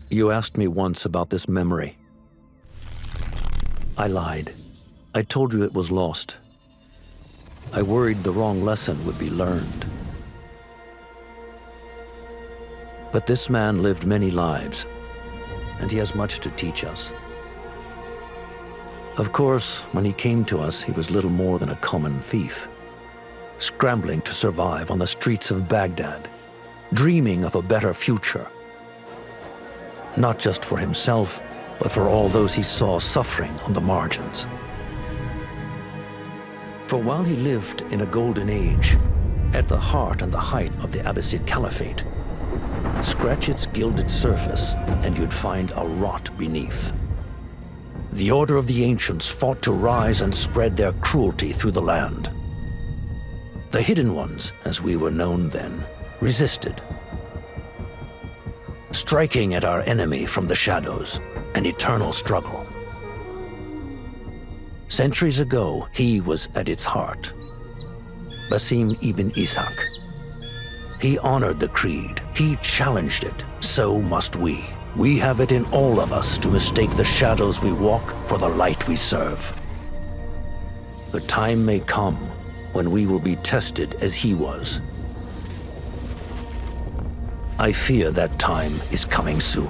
You asked me once about this memory. I lied. I told you it was lost. I worried the wrong lesson would be learned. But this man lived many lives, and he has much to teach us. Of course, when he came to us, he was little more than a common thief, scrambling to survive on the streets of Baghdad, dreaming of a better future. Not just for himself, but for all those he saw suffering on the margins. For while he lived in a golden age, at the heart and the height of the Abbasid Caliphate, scratch its gilded surface and you'd find a rot beneath. The Order of the Ancients fought to rise and spread their cruelty through the land. The Hidden Ones, as we were known then, resisted, striking at our enemy from the shadows, an eternal struggle. Centuries ago, he was at its heart, Basim ibn Ishaq. He honored the creed, he challenged it, so must we. We have it in all of us to mistake the shadows we walk for the light we serve. The time may come when we will be tested as he was. I fear that time is coming soon.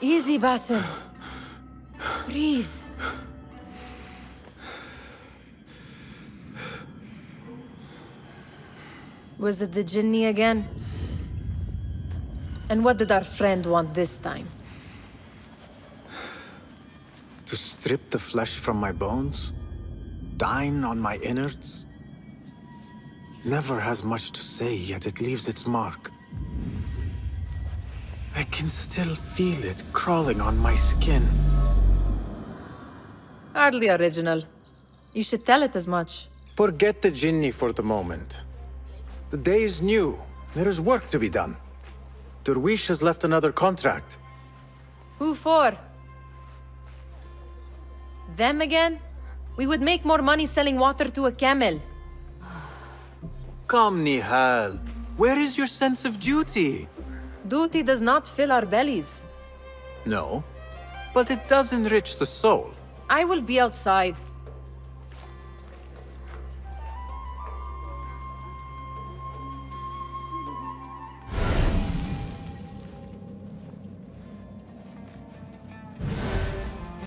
Easy, Basim. Breathe. Was it the Jinni again? And what did our friend want this time? To strip the flesh from my bones? Dine on my innards? Never has much to say, yet it leaves its mark. I can still feel it crawling on my skin. Hardly original. You should tell it as much. Forget the Jinni for the moment. The day is new. There is work to be done. Derwish has left another contract. Who for? Them again? We would make more money selling water to a camel. Come, Nihal. Where is your sense of duty? Duty does not fill our bellies. No, but it does enrich the soul. I will be outside.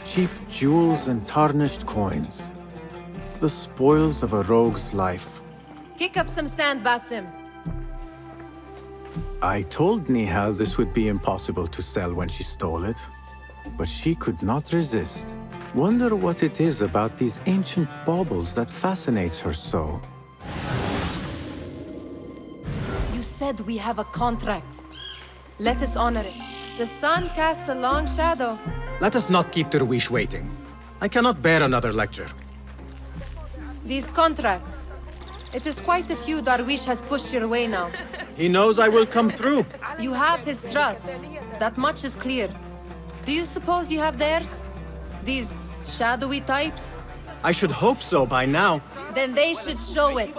Cheap jewels and tarnished coins. The spoils of a rogue's life. Kick up some sand, Basim. I told Nihal this would be impossible to sell when she stole it, but she could not resist. Wonder what it is about these ancient baubles that fascinates her so. You said we have a contract. Let us honor it. The sun casts a long shadow. Let us not keep Derwish waiting. I cannot bear another lecture. These contracts, It is quite a few Darwish has pushed your way now. He knows I will come through. You have his trust. That much is clear. Do you suppose you have theirs? These shadowy types? I should hope so by now. Then they should show it.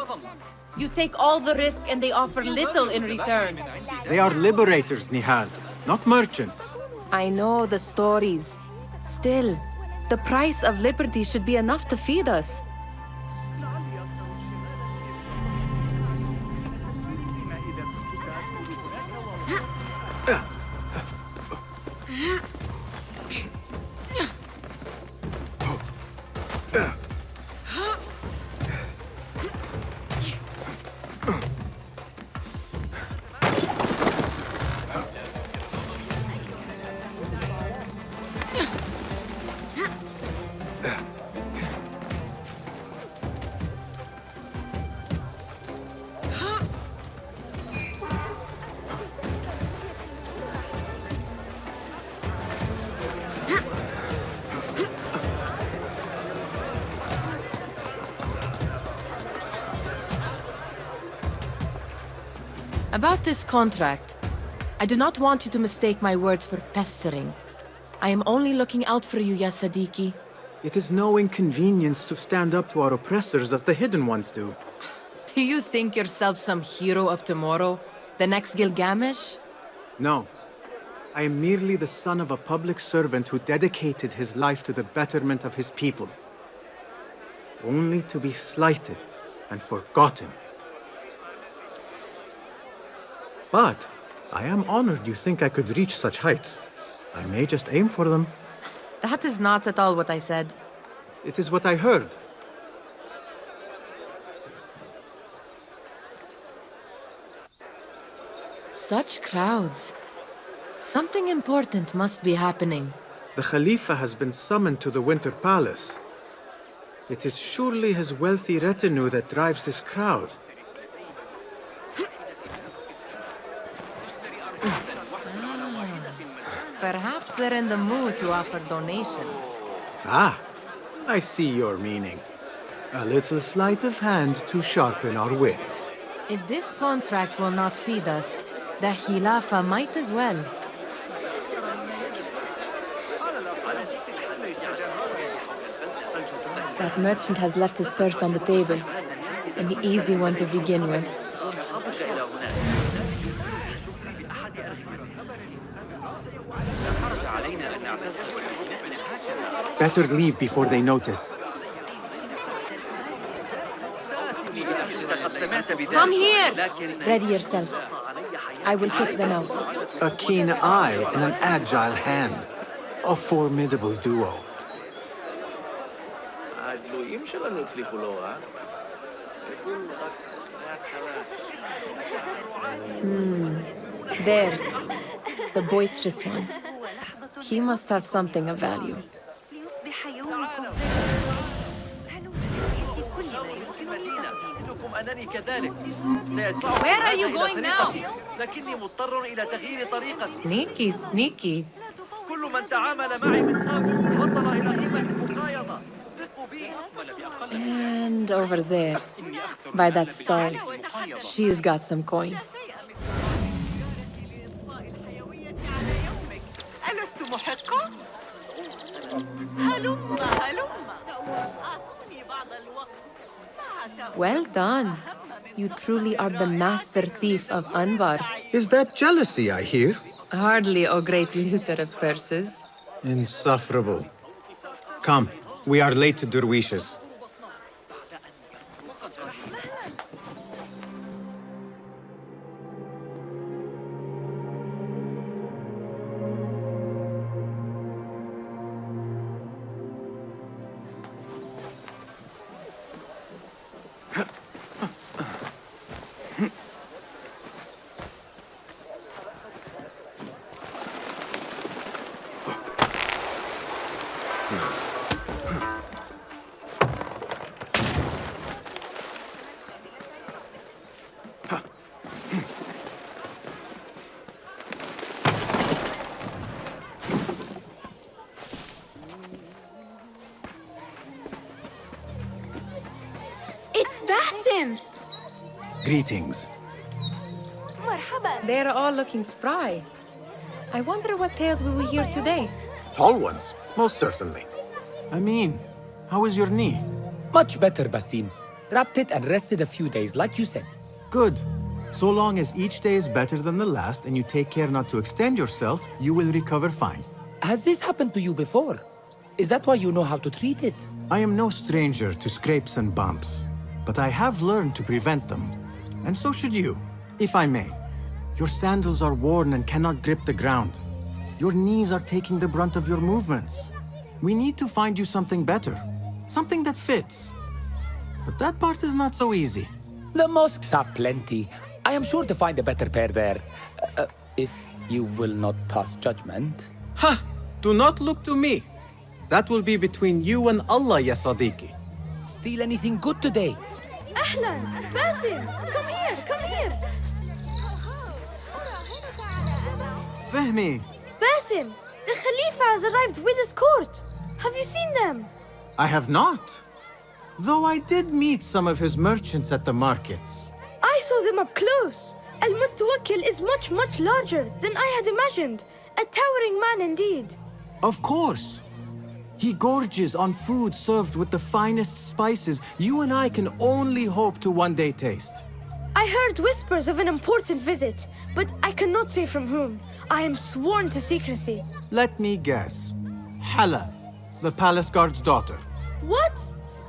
You take all the risk and they offer little in return. They are liberators, Nihal, not merchants. I know the stories. Still, the price of liberty should be enough to feed us. About this contract, I do not want you to mistake my words for pestering. I am only looking out for you, ya Sadiki. It is no inconvenience to stand up to our oppressors as the hidden ones do. Do you think yourself some hero of tomorrow? The next Gilgamesh? No. I am merely the son of a public servant who dedicated his life to the betterment of his people. Only to be slighted and forgotten. But I am honored you think I could reach such heights. I may just aim for them. That is not at all what I said. It is what I heard. Such crowds. Something important must be happening. The Khalifa has been summoned to the Winter Palace. It is surely his wealthy retinue that drives this crowd. Perhaps they're in the mood to offer donations. Ah, I see your meaning. A little sleight of hand to sharpen our wits. If this contract will not feed us, the Khilafa might as well. That merchant has left his purse on the table. An easy one to begin with. Better leave before they notice. Come here! Ready yourself. I will pick them out. A keen eye and an agile hand. A formidable duo. There. The boisterous one. He must have something of value. Where are you going now? Sneaky, sneaky. And over there, by that stall, she's got some coin. Well done. You truly are the master thief of Anwar. Is that jealousy I hear? Hardly, O great looter of purses. Insufferable. Come, we are late to Derwishes. It's Basim! Greetings. They're all looking spry. I wonder what tales we will hear today. Tall ones, most certainly. Amin, how is your knee? Much better, Basim. Wrapped it and rested a few days, like you said. Good. So long as each day is better than the last and you take care not to extend yourself, you will recover fine. Has this happened to you before? Is that why you know how to treat it? I am no stranger to scrapes and bumps, but I have learned to prevent them. And so should you, if I may. Your sandals are worn and cannot grip the ground. Your knees are taking the brunt of your movements. We need to find you something better, something that fits. But that part is not so easy. The mosques have plenty. I am sure to find a better pair there. If you will not pass judgment. Ha! Do not look to me. That will be between you and Allah, ya Sadiqi. Steal anything good today? Ahlan! Basim! Come here! Come here! Fahmi, Basim! The Khalifa has arrived with his court! Have you seen them? I have not. Though I did meet some of his merchants at the markets. I saw them up close! Al-Mutawakkil is much, much larger than I had imagined. A towering man indeed. Of course. He gorges on food served with the finest spices you and I can only hope to one day taste. I heard whispers of an important visit, but I cannot say from whom. I am sworn to secrecy. Let me guess. Hala, the palace guard's daughter. What?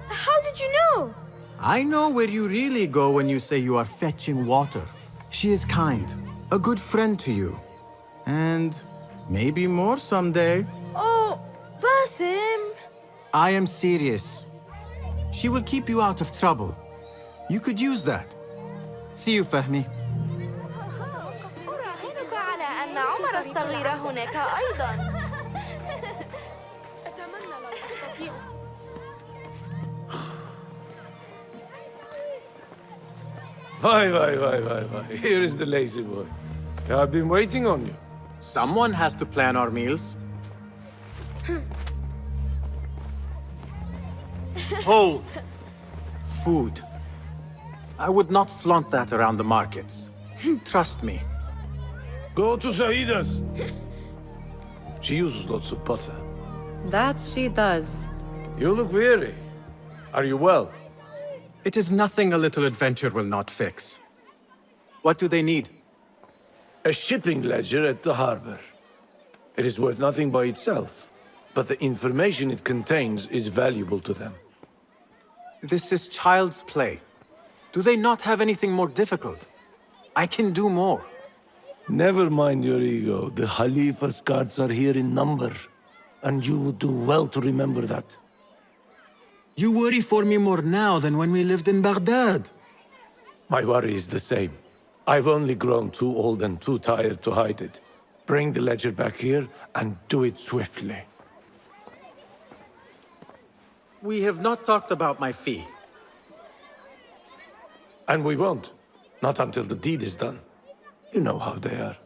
How did you know? I know where you really go when you say you are fetching water. She is kind, a good friend to you. And maybe more someday. Oh, Basim. I am serious. She will keep you out of trouble. You could use that. See you, Fahmi. أراهنك على أن عمر الصغير هناك أيضاً. Why. Here is the lazy boy. I've been waiting on you. Someone has to plan our meals. Hold. Food. I would not flaunt that around the markets. Trust me. Go to Saida's. She uses lots of butter. That she does. You look weary. Are you well? It is nothing a little adventure will not fix. What do they need? A shipping ledger at the harbor. It is worth nothing by itself, but the information it contains is valuable to them. This is child's play. Do they not have anything more difficult? I can do more. Never mind your ego. The Khalifa's guards are here in number, and you would do well to remember that. You worry for me more now than when we lived in Baghdad. My worry is the same. I've only grown too old and too tired to hide it. Bring the ledger back here, and do it swiftly. We have not talked about my fee. And we won't. Not until the deed is done. You know how they are.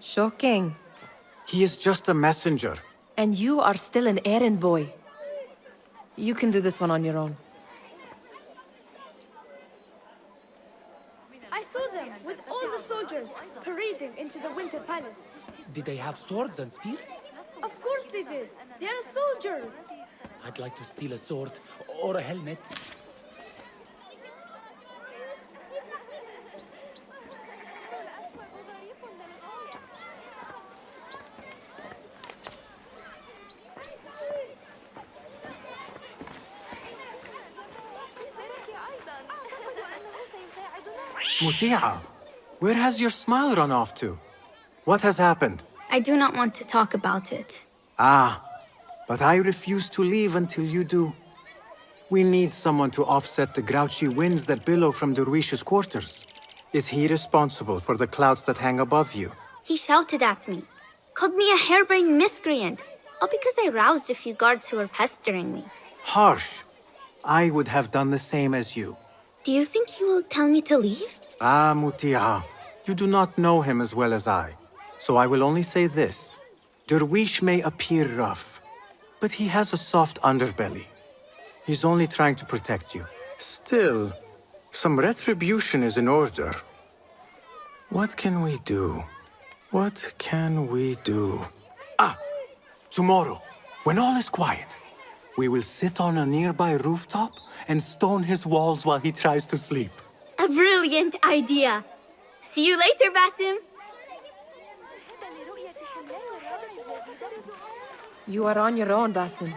Shocking. He is just a messenger. And you are still an errand boy. You can do this one on your own. I saw them with all the soldiers parading into the Winter Palace. Did they have swords and spears? Of course they did. They are soldiers. I'd like to steal a sword or a helmet. Muti'a, where has your smile run off to? What has happened? I do not want to talk about it. Ah, but I refuse to leave until you do. We need someone to offset the grouchy winds that billow from Darwish's quarters. Is he responsible for the clouds that hang above you? He shouted at me, called me a harebrained miscreant, all because I roused a few guards who were pestering me. Harsh. I would have done the same as you. Do you think he will tell me to leave? Ah, Muti'a, you do not know him as well as I. So I will only say this. Darwish may appear rough, but he has a soft underbelly. He's only trying to protect you. Still, Some retribution is in order. What can we do? What can we do? Ah! Tomorrow, when all is quiet, we will sit on a nearby rooftop and stone his walls while he tries to sleep. A brilliant idea. See you later, Basim. You are on your own, Basim.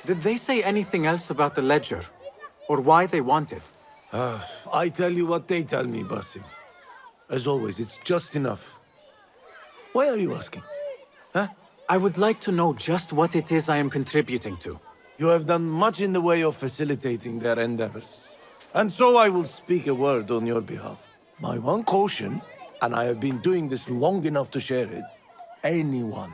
Did they say anything else about the ledger? Or why they want it? I tell you what they tell me, Basim. As always, it's just enough. Why are you asking? Huh? I would like to know just what it is I am contributing to. You have done much in the way of facilitating their endeavors. And so I will speak a word on your behalf. My one caution, and I have been doing this long enough to share it, anyone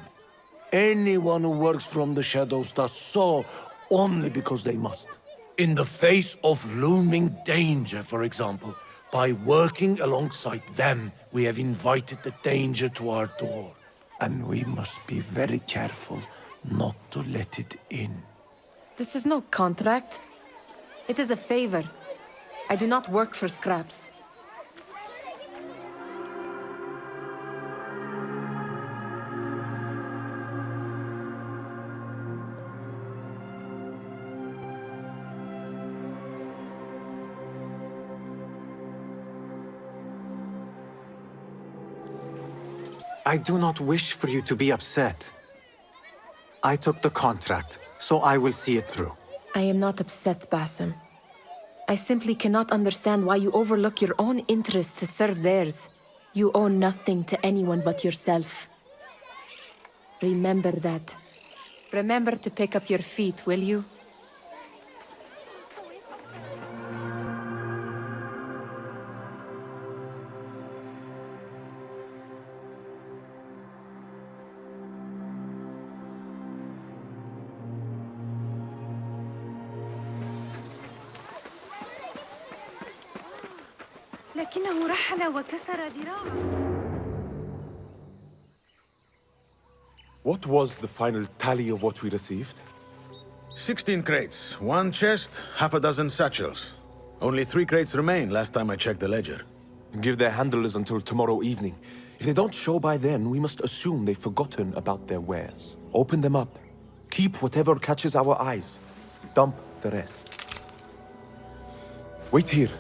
who works from the shadows does so only because they must. In the face of looming danger, for example, by working alongside them, we have invited the danger to our door. And we must be very careful not to let it in. This is no contract. It is a favor. I do not work for scraps. I do not wish for you to be upset. I took the contract, so I will see it through. I am not upset, Basim. I simply cannot understand why you overlook your own interests to serve theirs. You owe nothing to anyone but yourself. Remember that. Remember to pick up your feet, will you? لكنه رحل وكسر ذراعه. What was the final tally of what we received? 16 crates, 1 chest, half a dozen satchels. Only 3 crates remain last time I checked the ledger. Give their handlers until tomorrow evening. If they don't show by then, we must assume they've forgotten about their wares. Open them up. Keep whatever catches our eyes. Dump the rest. Wait here.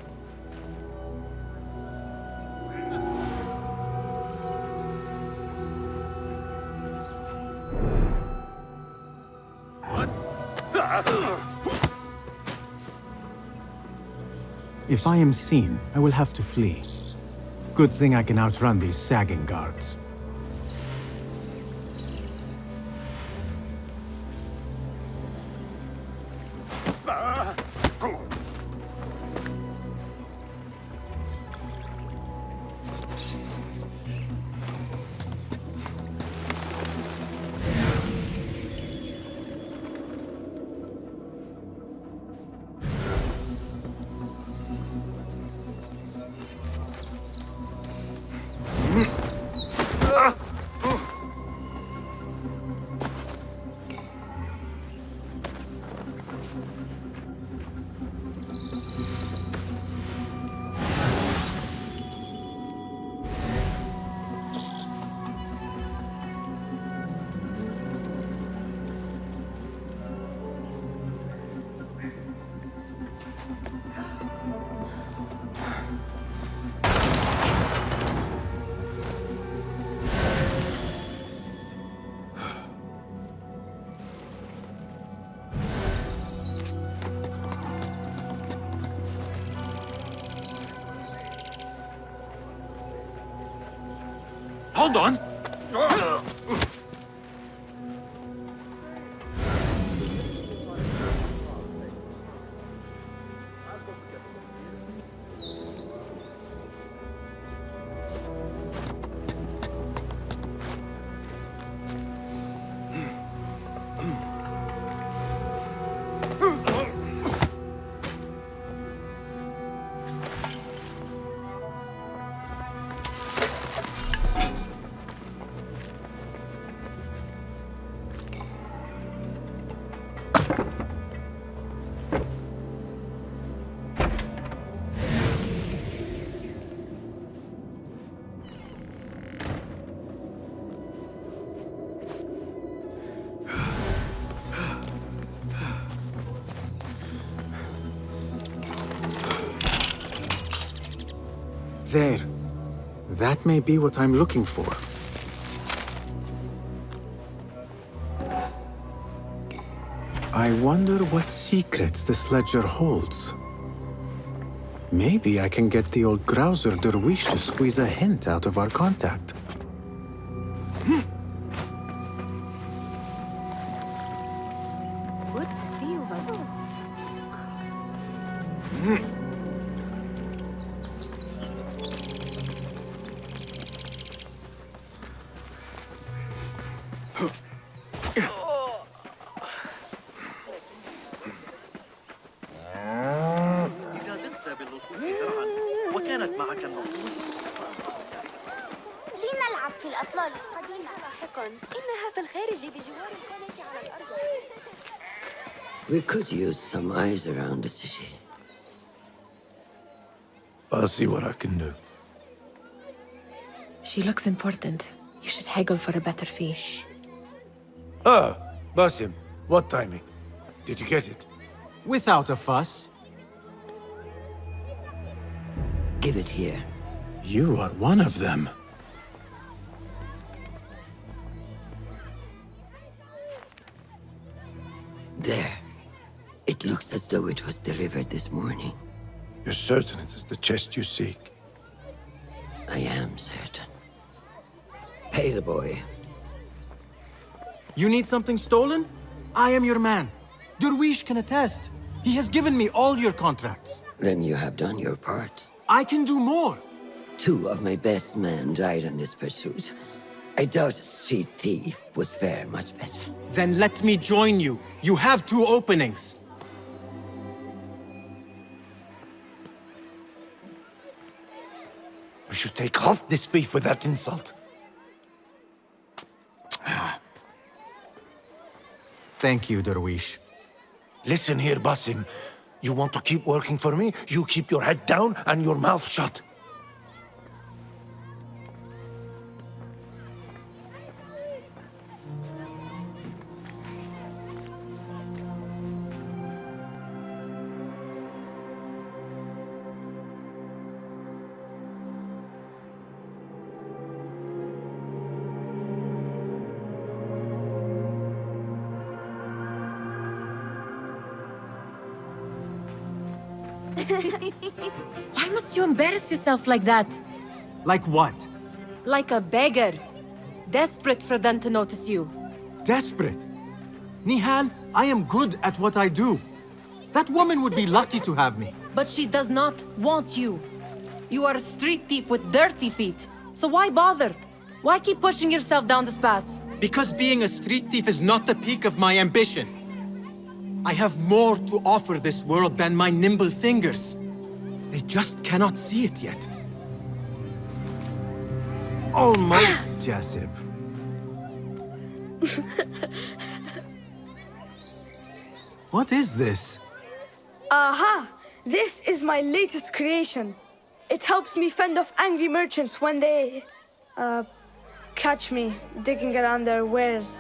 If I am seen, I will have to flee. Good thing I can outrun these sagging guards. Hold on! There. That may be what I'm looking for. I wonder what secrets this ledger holds. Maybe I can get the old grouser Derwish to squeeze a hint out of our contact. لنلعب في الأطلال القديمة لاحقاً. إنها في الخارج بجوار القناة على الأرض. We could use some eyes around the city. I'll see what I can do. She looks important. You should haggle for a better fee. Ah, Basim, what timing? Did you get it? Without a fuss. Give it here. You are one of them. There. It looks as though it was delivered this morning. You're certain it is the chest you seek? I am certain. Pay the boy. You need something stolen? I am your man. Derwish can attest. He has given me all your contracts. Then you have done your part. I can do more. 2 of my best men died in this pursuit. I doubt a street thief would fare much better. Then let me join you. You have 2 openings. We should take off this thief with that insult. Thank you, Derwish. Listen here, Basim. You want to keep working for me? You keep your head down and your mouth shut. Why must you embarrass yourself like that? Like what? Like a beggar. Desperate for them to notice you. Desperate? Nihal, I am good at what I do. That woman would be lucky to have me. But she does not want you. You are a street thief with dirty feet. So why bother? Why keep pushing yourself down this path? Because being a street thief is not the peak of my ambition. I have more to offer this world than my nimble fingers. They just cannot see it yet. Almost, Jasib. What is this? Aha! This is my latest creation. It helps me fend off angry merchants when they, catch me digging around their wares.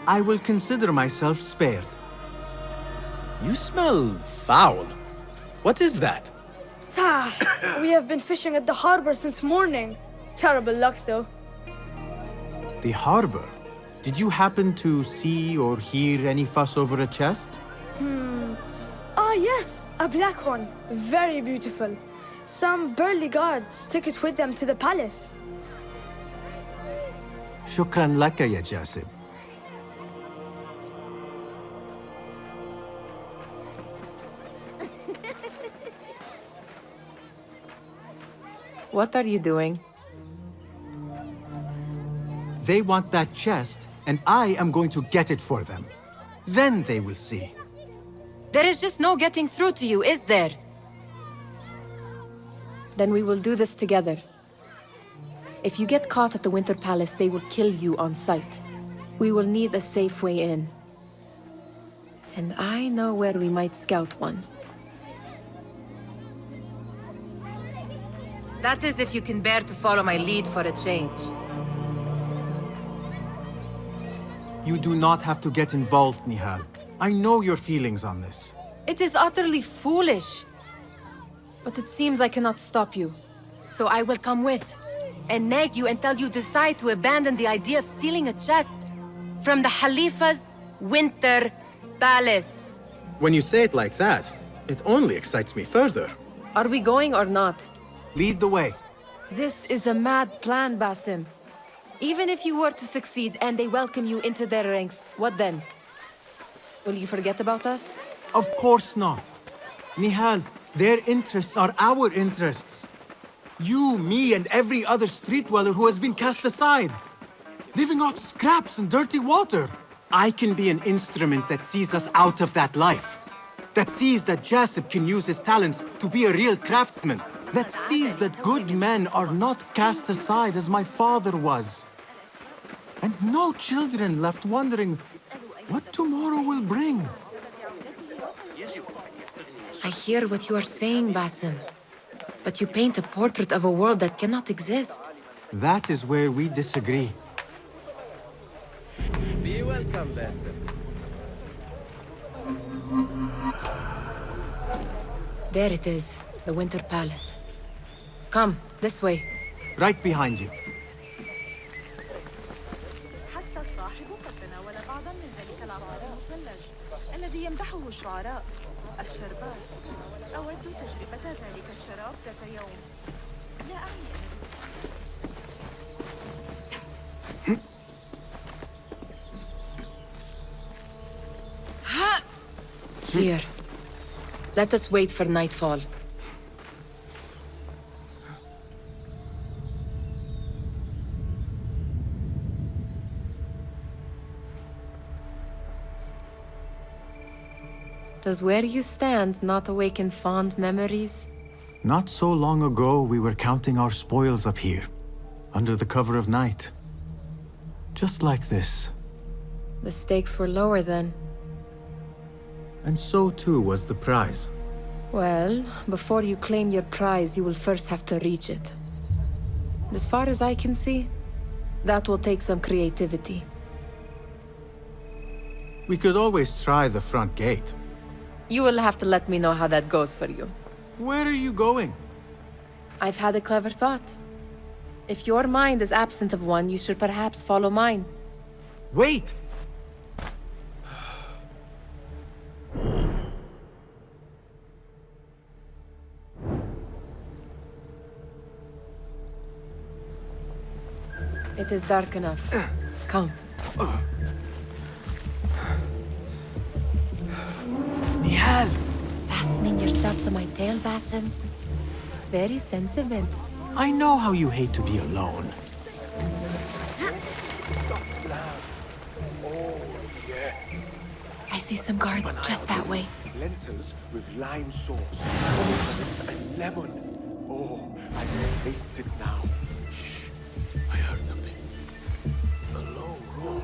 I will consider myself spared. You smell foul. What is that? We have been fishing at the harbor since morning. Terrible luck, though. The harbor? Did you happen to see or hear any fuss over a chest? Ah, yes, a black one. Very beautiful. Some burly guards took it with them to the palace. Shukran laka, ya Jasib. What are you doing? They want that chest, and I am going to get it for them. Then they will see. There is just no getting through to you, is there? Then we will do this together. If you get caught at the Winter Palace, they will kill you on sight. We will need a safe way in. And I know where we might scout one. That is if you can bear to follow my lead for a change. You do not have to get involved, Nihal. I know your feelings on this. It is utterly foolish. But it seems I cannot stop you. So I will come with, and nag you until you decide to abandon the idea of stealing a chest from the Khalifa's winter palace. When you say it like that, it only excites me further. Are we going or not? Lead the way. This is a mad plan, Basim. Even if you were to succeed and they welcome you into their ranks, what then? Will you forget about us? Of course not. Nihal, their interests are our interests. You, me, and every other street dweller who has been cast aside. Living off scraps and dirty water. I can be an instrument that sees us out of that life. That sees that Jasip can use his talents to be a real craftsman. That sees that good men are not cast aside as my father was. And no children left wondering what tomorrow will bring. I hear what you are saying, Basim. But you paint a portrait of a world that cannot exist. That is where we disagree. Be welcome, Basim. There it is, the Winter Palace. Come, this way. Right behind you. حتى الصاحب قد تناول بعضا من ذلك العصير المثلج الذي يمدحه الشعراء الشربات. أود تجربة ذلك الشراب ذات يوم. لا أعني Here. Let us wait for nightfall. Does where you stand not awaken fond memories? Not so long ago, we were counting our spoils up here, under the cover of night. Just like this. The stakes were lower then. And so too was the prize. Well, before you claim your prize, you will first have to reach it. As far as I can see, that will take some creativity. We could always try the front gate. You will have to let me know how that goes for you. Where are you going? I've had a clever thought. If your mind is absent of one, you should perhaps follow mine. Wait! It is dark enough. Come. Nihal! Fastening yourself to my tail, Basim? Very sensible. I know how you hate to be alone. I see some guards just that way. Lentils with lime sauce, coconuts and lemon. Oh, I can taste it now. Shh, I heard something. A low roar.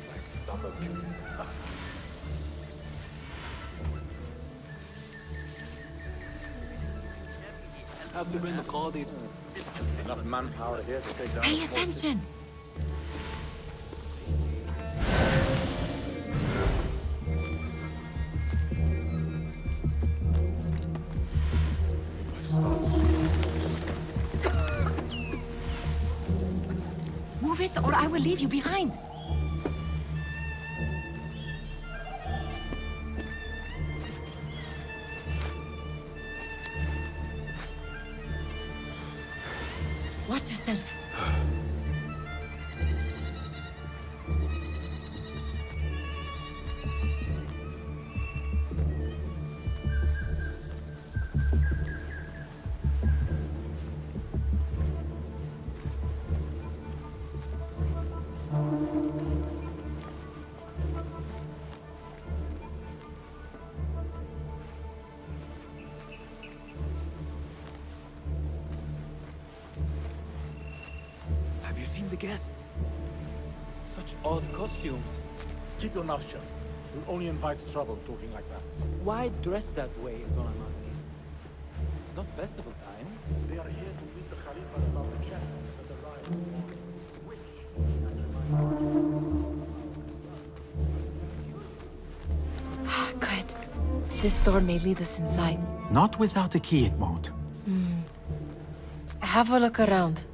My stomach. Have to bring the Qadi. Enough manpower here to take down. Pay attention! Move it, or I will leave you behind. Watch yourself. Have you seen the guests? Such odd costumes. Keep your mouth shut. You'll only invite trouble talking like that. Why dress that way is what I'm asking. It's not festival time. They are here to meet the Khalifa about the chest that arrived. Good. This door may lead us inside. Not without a key, it won't. Have a look around.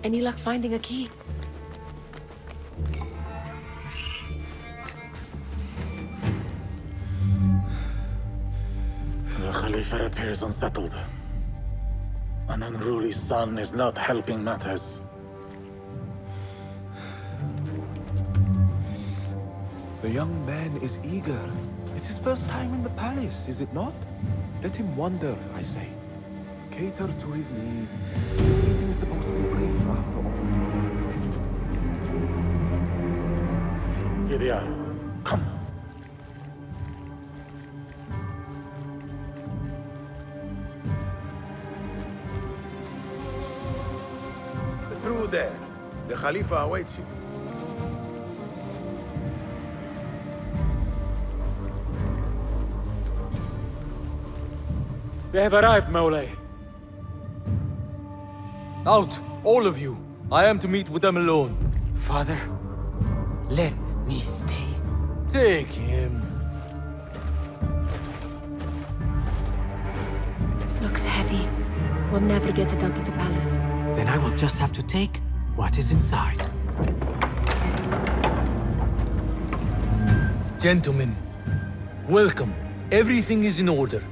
Any luck finding a key? The Khalifa appears unsettled. An unruly son is not helping matters. The young man is eager. It's his first time in the palace, is it not? Let him wander, I say. Cater to his needs. This meeting is supposed to be brief after all. Here they are. Come. Through there. The Khalifa awaits you. They have arrived, Mawlay. Out, all of you. I am to meet with them alone. Father, let me stay. Take him. Looks heavy. We'll never get it out of the palace. Then I will just have to take what is inside. Gentlemen, welcome. Everything is in order.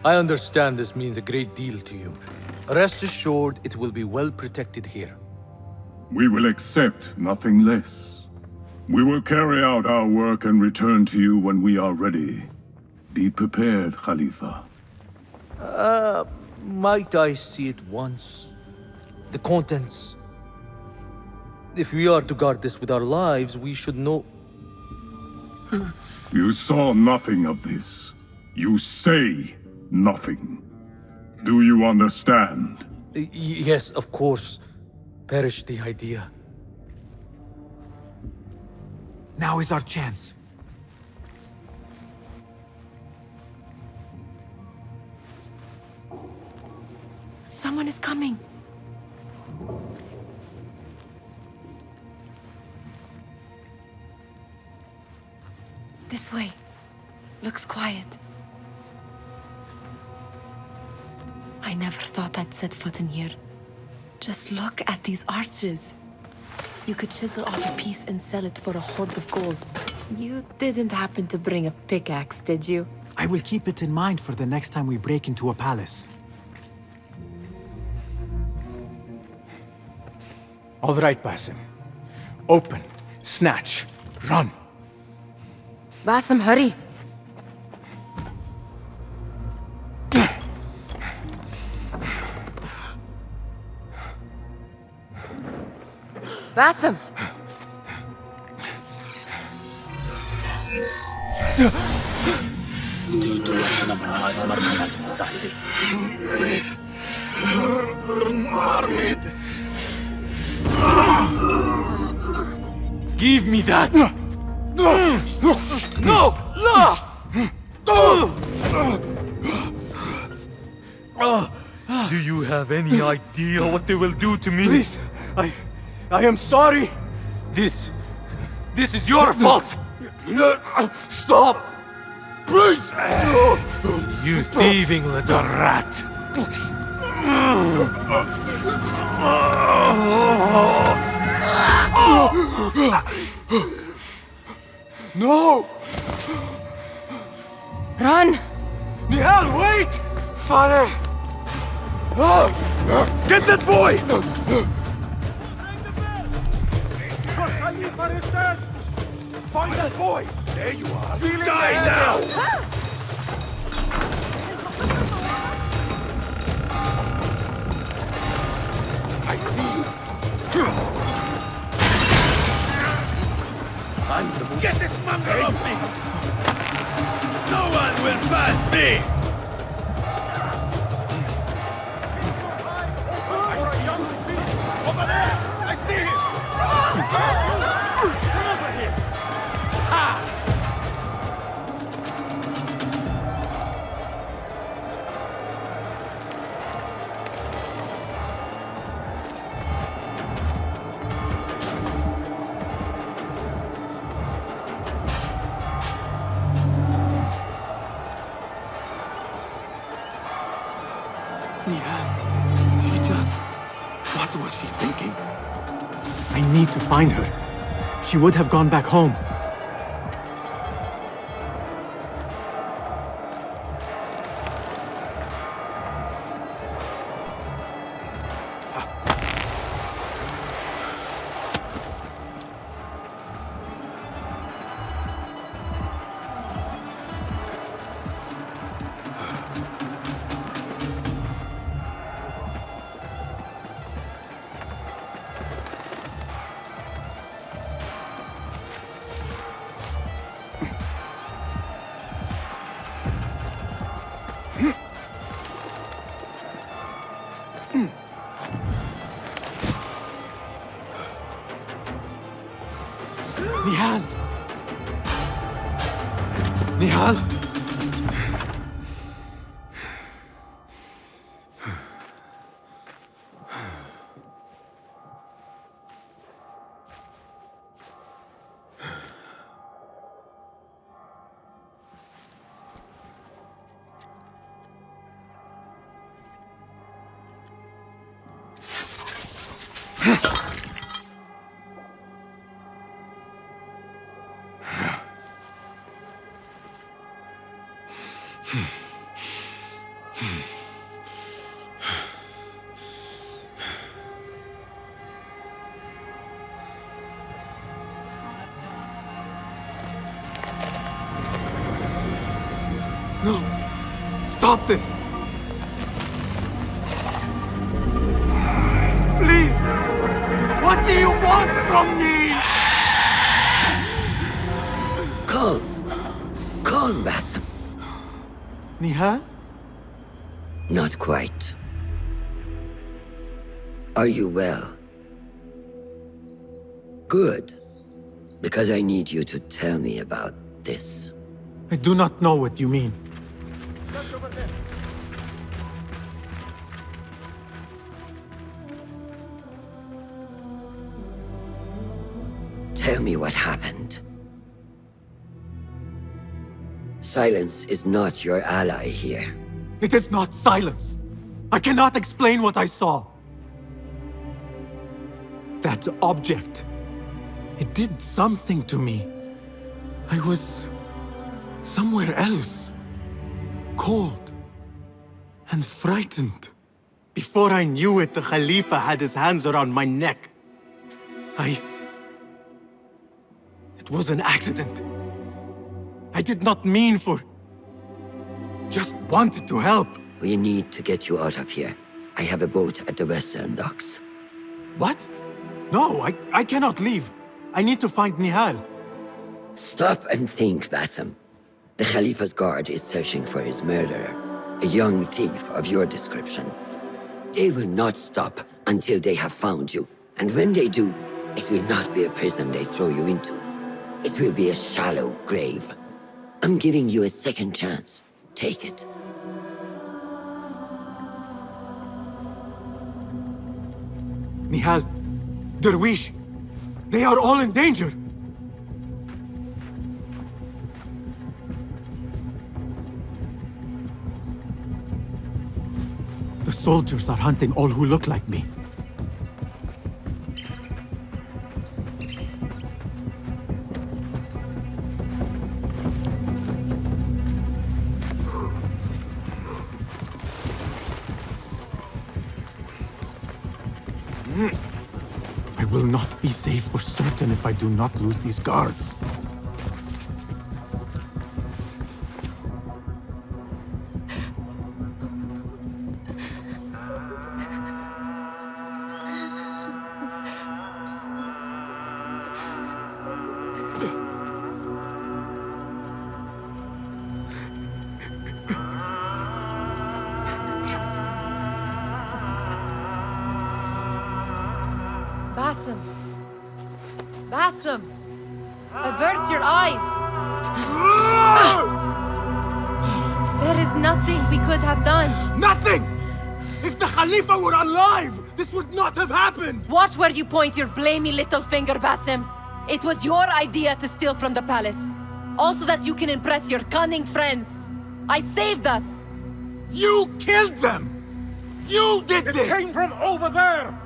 I understand this means a great deal to you. Rest assured, it will be well protected here. We will accept nothing less. We will carry out our work and return to you when we are ready. Be prepared, Khalifa. Might I see it once? The contents. If we are to guard this with our lives, we should know... You saw nothing of this. You say nothing. Do you understand? Yes, of course. Perish the idea. Now is our chance. Someone is coming. This way. Looks quiet. I never thought I'd set foot in here. Just look at these arches. You could chisel off a piece and sell it for a hoard of gold. You didn't happen to bring a pickaxe, did you? I will keep it in mind for the next time we break into a palace. All right, Basim. Open, snatch, run. Basim, hurry. Basim! Give me that! No! No! Do you have any idea what they will do to me? Please, I am sorry. This is your fault! Stop! Please! You thieving little rat! No! Run! Nihal, wait! Father! Get that boy! Find that boy! There you are! Die now! I see you! I'm the boy. Get this mongrel off me! No one will pass me! Over there! I see him! Come over here! What was she thinking? I need to find her. She would have gone back home. Nihal! Nihal! No! Stop this! Please! What do you want from me? Calm, Basim. Nihal? Not quite. Are you well? Good. Because I need you to tell me about this. I do not know what you mean. Tell me what happened. Silence is not your ally here. It is not silence. I cannot explain what I saw. That object. It did something to me. I was somewhere else. Cold and frightened. Before I knew it, the Khalifa had his hands around my neck. It was an accident. I did not mean for... Just wanted to help. We need to get you out of here. I have a boat at the western docks. What? No, I cannot leave. I need to find Nihal. Stop and think, Basim. The Khalifa's guard is searching for his murderer, a young thief of your description. They will not stop until they have found you, and when they do, it will not be a prison they throw you into. It will be a shallow grave. I'm giving you a second chance. Take it. Nihal, Derwish, they are all in danger. The soldiers are hunting all who look like me. I will not be safe for certain if I do not lose these guards. Basim! Basim! Avert your eyes! There is nothing we could have done. Nothing! If the Khalifa were alive, this would not have happened! Watch where you point your blamey little finger, Basim. It was your idea to steal from the palace. Also that you can impress your cunning friends. I saved us! You killed them! You did this! It came from over there!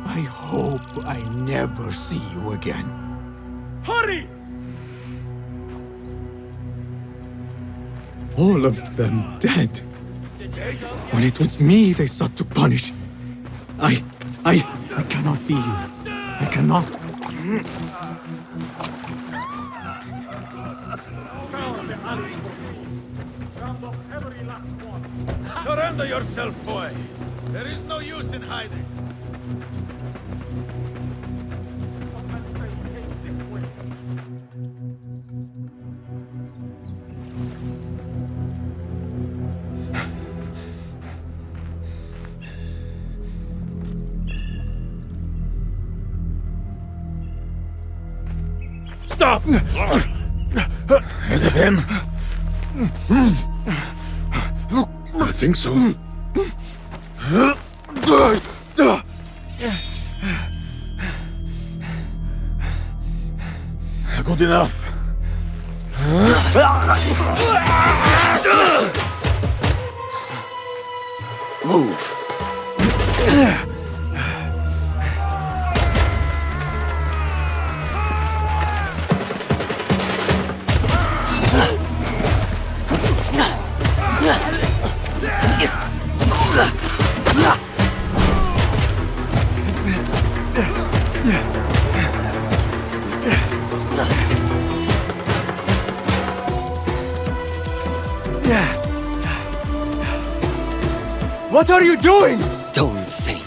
I hope I never see you again. Hurry! All of them dead. When it was me they sought to punish. I cannot be here. I cannot. Surrender yourself, boy. There is no use in hiding. Stop! Is it him? I think so. Good enough. Move. What are you doing? Don't think.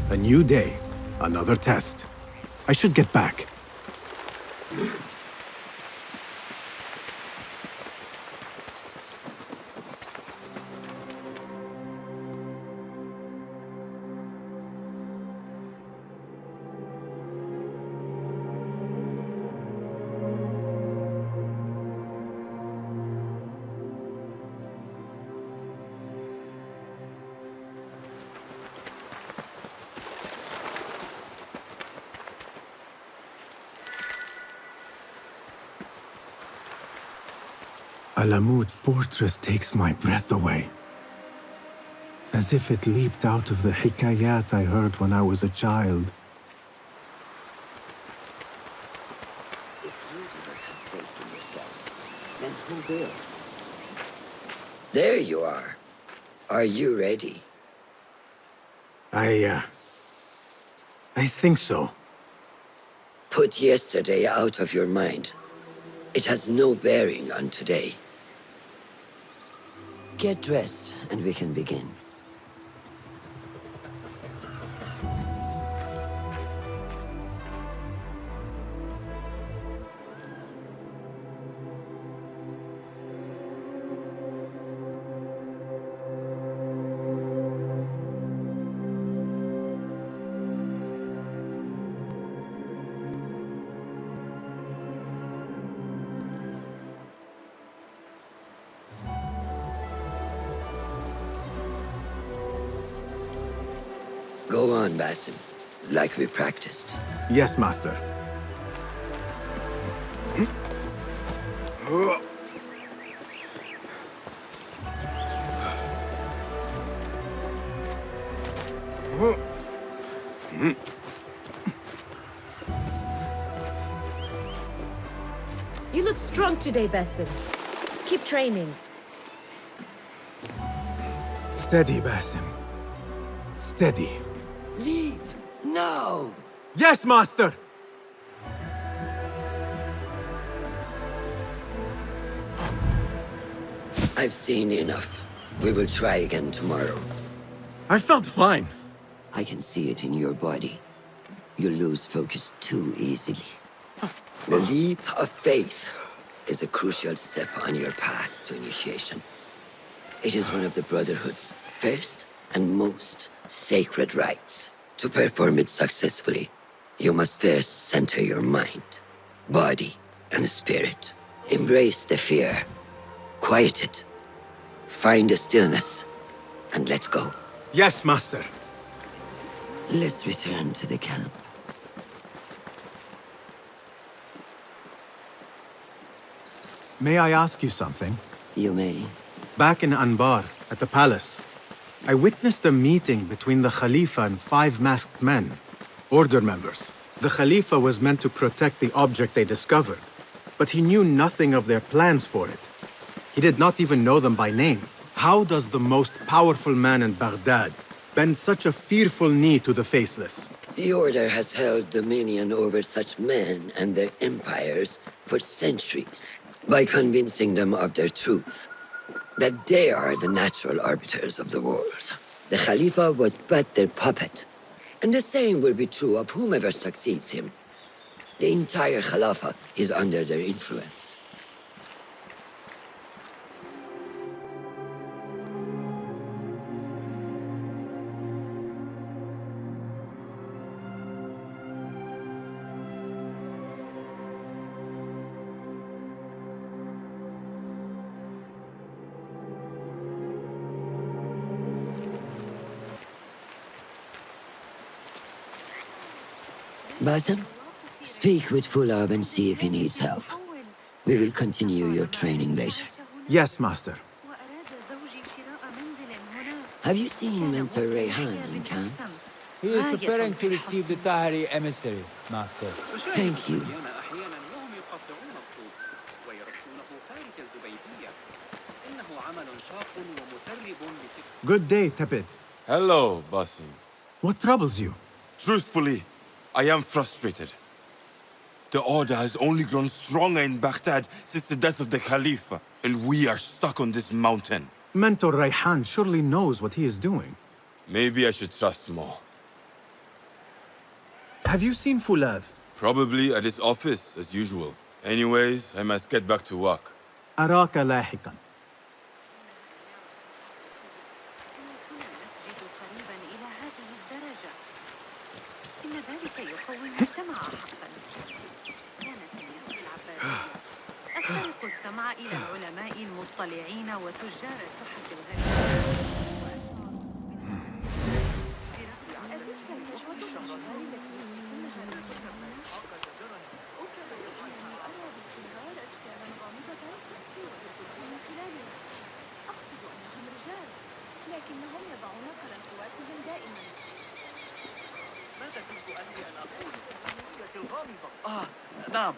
A new day, Another test. I should get back. Alamut Fortress takes my breath away. As if it leaped out of the hikayat I heard when I was a child. If you do not have faith in yourself, then who will? There you are. Are you ready? I think so. Put yesterday out of your mind. It has no bearing on today. Get dressed, and we can begin. Go on, Basim, like we practiced. Yes, Master. You look strong today, Basim. Keep training. Steady, Basim. Steady. Leave now! Yes, Master! I've seen enough. We will try again tomorrow. I felt fine. I can see it in your body. You lose focus too easily. The leap of faith is a crucial step on your path to initiation. It is one of the Brotherhood's first and most sacred rites. To perform it successfully, you must first center your mind, body, and spirit. Embrace the fear. Quiet it. Find a stillness, and let go. Yes, Master. Let's return to the camp. May I ask you something? You may. Back in Anbar, at the palace, I witnessed a meeting between the Khalifa and 5 masked men, Order members. The Khalifa was meant to protect the object they discovered, but he knew nothing of their plans for it. He did not even know them by name. How does the most powerful man in Baghdad bend such a fearful knee to the faceless? The Order has held dominion over such men and their empires for centuries by convincing them of their truth, that they are the natural arbiters of the world. The Khalifa was but their puppet, and the same will be true of whomever succeeds him. The entire Khalifa is under their influence. Basim, speak with Fulab and see if he needs help. We will continue your training later. Yes, Master. Have you seen Mentor Rayhan in camp? He is preparing to receive the Tahiri emissary, Master. Thank you. Good day, Tepid. Hello, Basim. What troubles you? Truthfully, I am frustrated. The Order has only grown stronger in Baghdad since the death of the Khalifa, and we are stuck on this mountain. Mentor Rayhan surely knows what he is doing. Maybe I should trust more. Have you seen Fulad? Probably at his office, as usual. Anyways, I must get back to work. أراك لاحقا. أسترق السمع إلى العلماء المطلعين وتجار التحف الغريبة. لكنهم يضعون قنواتهم دائما. ماذا كنت أنوي أن أقول بالمية الغامضة؟ نعم.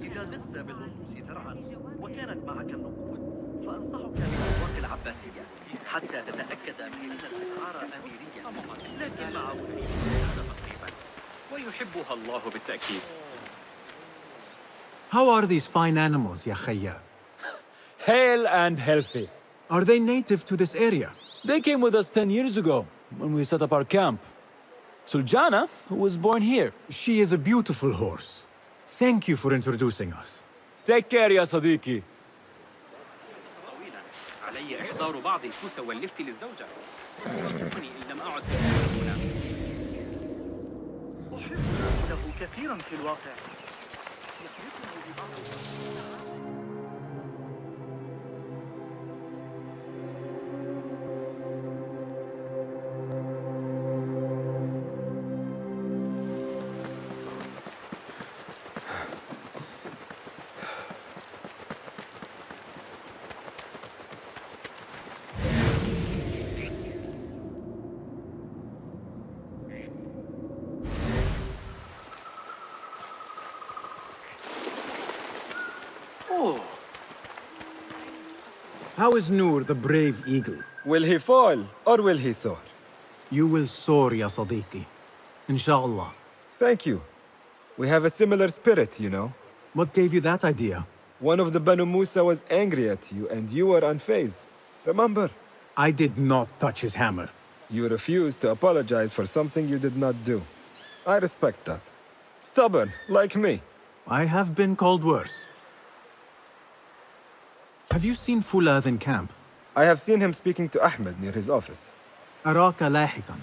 إذا غثت باللصوص ذرعا وكانت معك النقود فأنصحك بالأسواق العباسية حتى تتأكد من أن الأسعار أميرية، لكن مع وجود هذا تقريبا ويحبها الله بالتأكيد. How are these fine animals, ya Khayyar? Hale and healthy. Are they native to this area? They came with us 10 years ago, when we set up our camp. Suljana was born here. She is a beautiful horse. Thank you for introducing us. Take care, ya صديقي. علي إحضار بعض الكوس واللفت للزوجة. إن لم أعد هنا. أحب نفسه كثيرا في الواقع. How is Noor, the brave eagle? Will he fall, or will he soar? You will soar, ya Sadiqi. Inshallah. Thank you. We have a similar spirit, you know. What gave you that idea? One of the Banu Musa was angry at you, and you were unfazed. Remember? I did not touch his hammer. You refused to apologize for something you did not do. I respect that. Stubborn, like me. I have been called worse. Have you seen Fulad in camp? I have seen him speaking to Ahmed near his office. أراك لاحقا.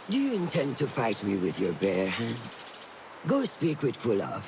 Do you intend to fight me with your bare hands? Go speak with Fulov.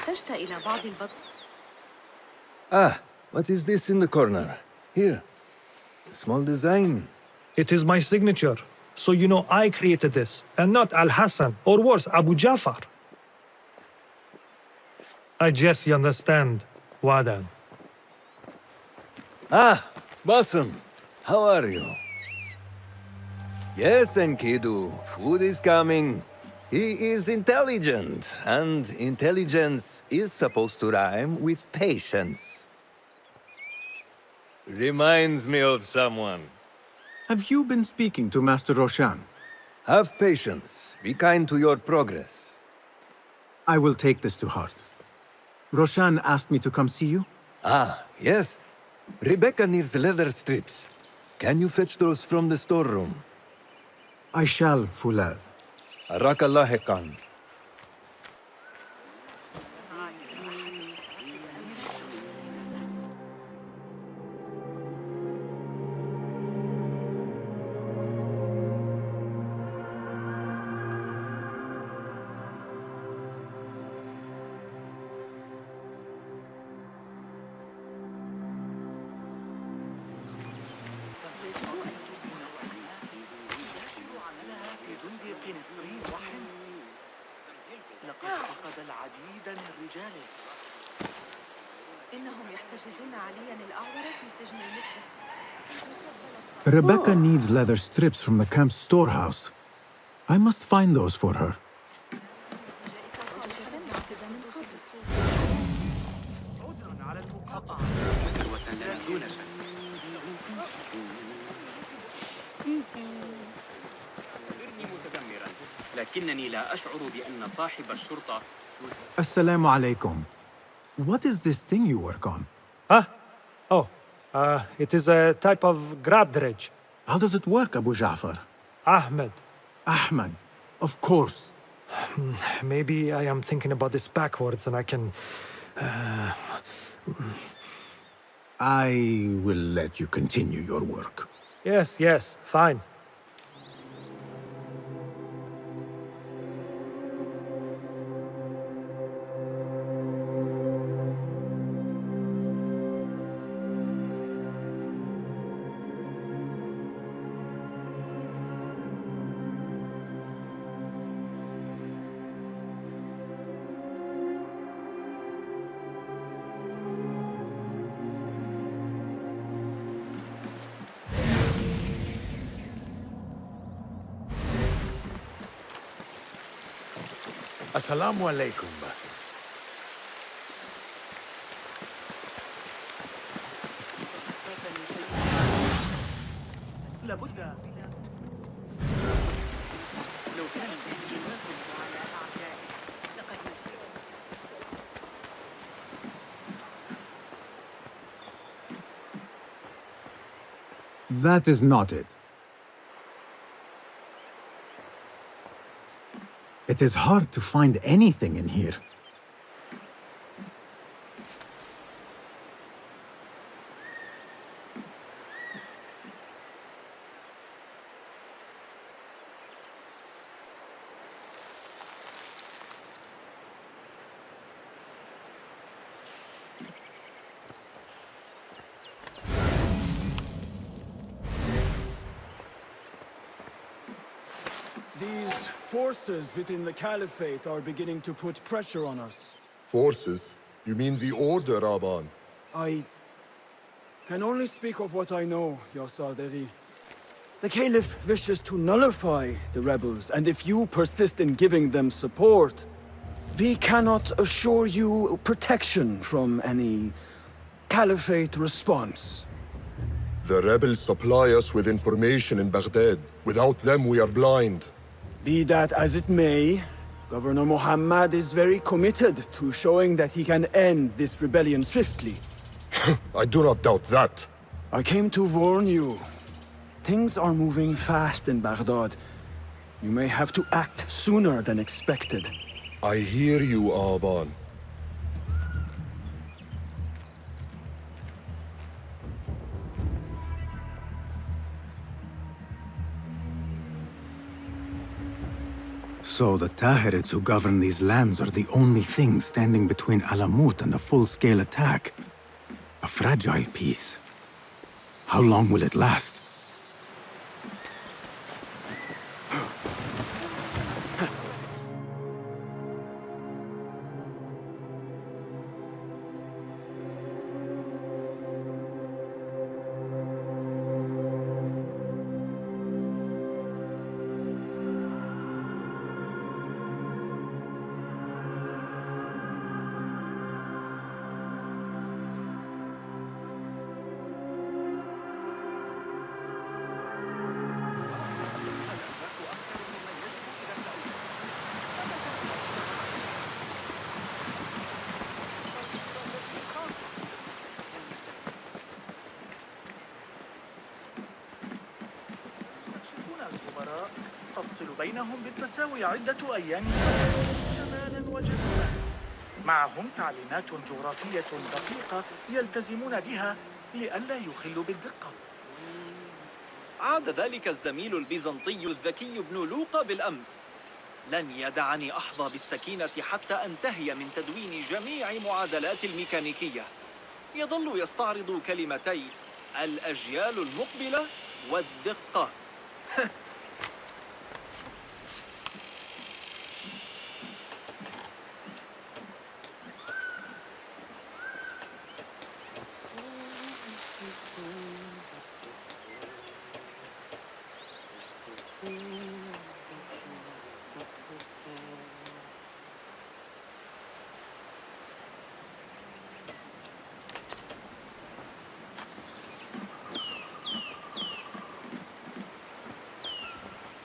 احتجت إلى بعض Ah, what is this in the corner? Here. Small design. It is my signature. So you know I created this, and not Al-Hassan, or worse, Abu Jafar. I guess you understand, Wadan. Ah, Bassem. How are you? Yes, Enkidu. Food is coming. He is intelligent, and intelligence is supposed to rhyme with patience. Reminds me of someone. Have you been speaking to Master Roshan? Have patience. Be kind to your progress. I will take this to heart. Roshan asked me to come see you? Ah, yes. Rebecca needs leather strips. Can you fetch those from the storeroom? I shall, Fulad. Arakallah Khan. لقد فقد العديد من رجاله. إنهم يحتجزون عليا الأعور في سجن المدة. Rebecca needs leather strips from the camp's storehouse. I must find those for her. لكنني لا أشعر بأن صاحب الشرطة. Assalamu alaikum. What is this thing you work on? Huh? Oh, it is a type of grab dredge. How does it work, Abu Ja'far? Ahmed. Ahmed, of course. Maybe I am thinking about this backwards and I can... I will let you continue your work. Yes, fine. Assalamu alaikum, Bassem. That is not it. It is hard to find anything in here. These forces within the Caliphate are beginning to put pressure on us. Forces? You mean the Order, Aban? I can only speak of what I know, Ya Saderi. The Caliph wishes to nullify the rebels, and if you persist in giving them support, we cannot assure you protection from any Caliphate response. The rebels supply us with information in Baghdad. Without them, we are blind. Be that as it may, Governor Muhammad is very committed to showing that he can end this rebellion swiftly. I do not doubt that. I came to warn you. Things are moving fast in Baghdad. You may have to act sooner than expected. I hear you, Aban. So the Tahirids who govern these lands are the only thing standing between Alamut and a full-scale attack. A fragile peace. How long will it last? تفصل بينهم بالتساوي عدة أيام شمالا وجنوبا. معهم تعليمات جغرافية دقيقة يلتزمون بها لئلا يخلوا بالدقة. عاد ذلك الزميل البيزنطي الذكي ابن لوقا بالأمس. لن يدعني أحظى بالسكينة حتى أنتهي من تدوين جميع معادلات الميكانيكية. يظل يستعرض كلمتي الأجيال المقبلة والدقة.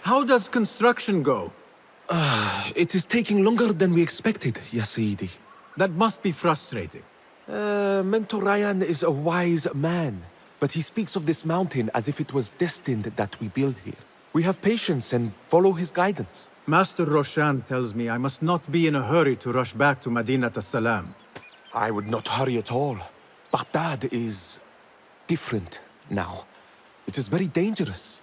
How does construction go? It is taking longer than we expected, Ya Sayyidi. That must be frustrating. Mentor Ryan is a wise man, but he speaks of this mountain as if it was destined that we build here. We have patience and follow his guidance. Master Roshan tells me I must not be in a hurry to rush back to Madinat as-Salam. I would not hurry at all. Baghdad is different now. It is very dangerous.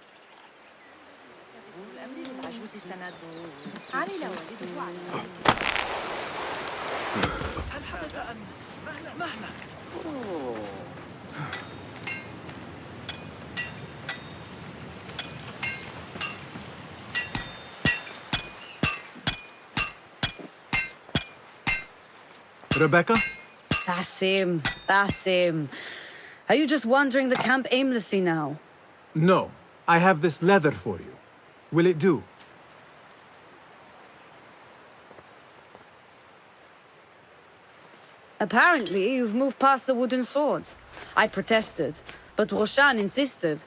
Rebecca? Basim. Are you just wandering the camp aimlessly now? No. I have this leather for you. Will it do? Apparently, you've moved past the wooden swords. I protested, but Roshan insisted.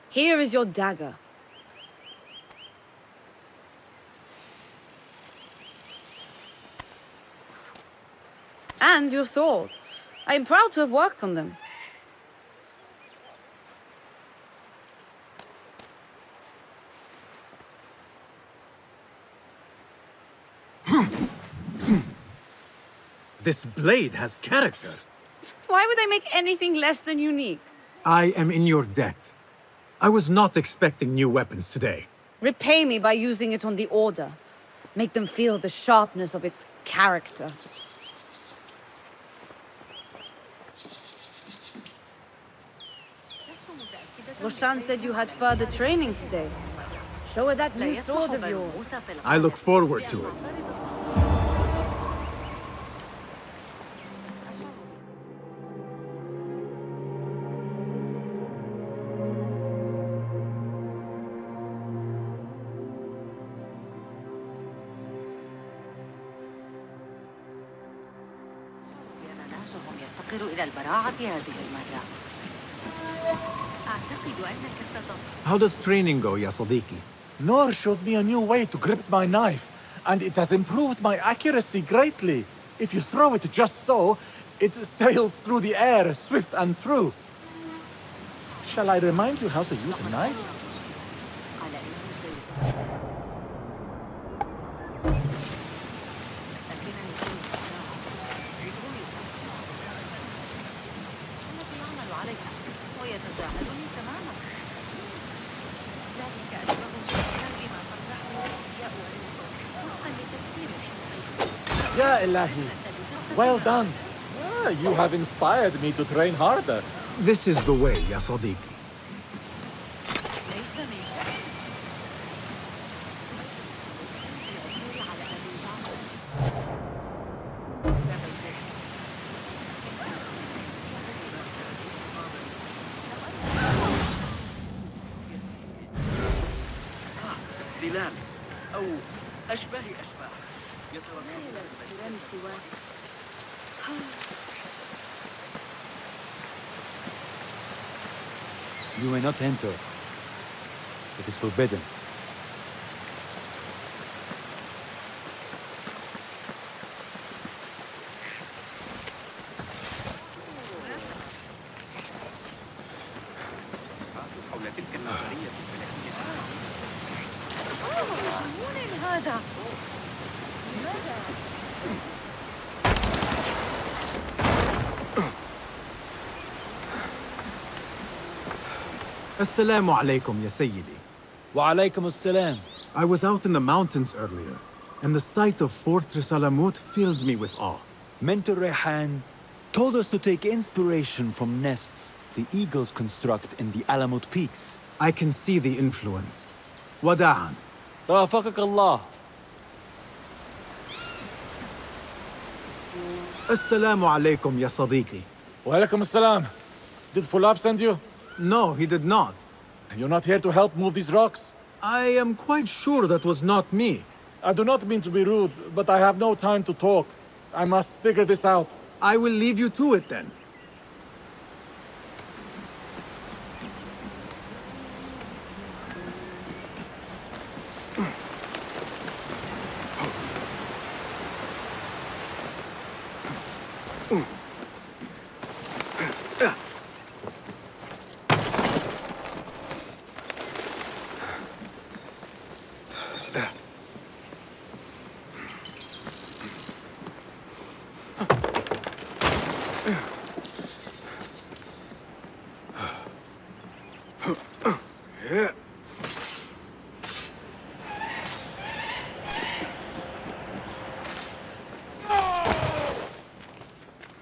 Here is your dagger. And your sword. I am proud to have worked on them. This blade has character. Why would I make anything less than unique? I am in your debt. I was not expecting new weapons today. Repay me by using it on the Order. Make them feel the sharpness of its character. Roshan said you had further training today. Show her that new sword of yours. I look forward to it. إلى البراعة هذه المرة. أعتقد أنك How does training go, Ya Sadiqi? Noor showed me a new way to grip my knife, and it has improved my accuracy greatly. If you throw it just so, it sails through the air, swift and true. Shall I remind you how to use a knife? ويتجاهلني تماما. ذلك أشبه Ya Ilahi. Well done. You have inspired me to train harder. This is the way, ya Sadiqi. ظلال أو أشباه يتركون سواك. You may not enter. It is forbidden. حول تلك النظرية الفلكية. مجنون هذا. Assalamu alaikum, ya Sayyidi. Wa alaykum assalam. I was out in the mountains earlier, and the sight of Fortress Alamut filled me with awe. Mentor Rehan told us to take inspiration from nests the eagles construct in the Alamut peaks. I can see the influence. Wada'an. Rafaqak Allah. Assalamu alaikum, ya Sadiqi. Wa alaikum assalam. Did Fulab send you? No, he did not. You're not here to help move these rocks? I am quite sure that was not me. I do not mean to be rude, but I have no time to talk. I must figure this out. I will leave you to it then.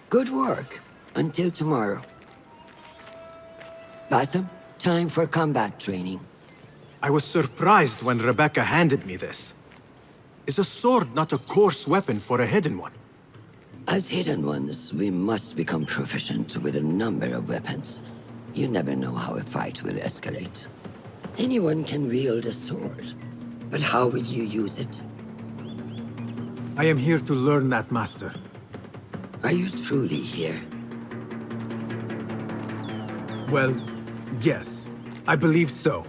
Good work. Until tomorrow. Bassam, time for combat training. I was surprised when Rebecca handed me this. Is a sword not a coarse weapon for a hidden one? As hidden ones, we must become proficient with a number of weapons. You never know how a fight will escalate. Anyone can wield a sword, but how will you use it? I am here to learn that, Master. Are you truly here? Well, yes. I believe so.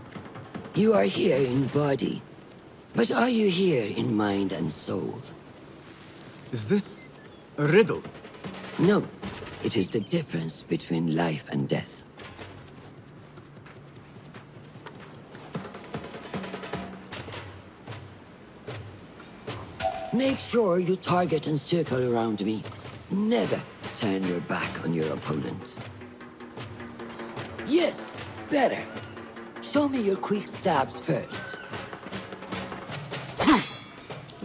You are here in body, but are you here in mind and soul? Is this a riddle? No. It is the difference between life and death. Make sure you target and circle around me. Never turn your back on your opponent. Yes, better. Show me your quick stabs first.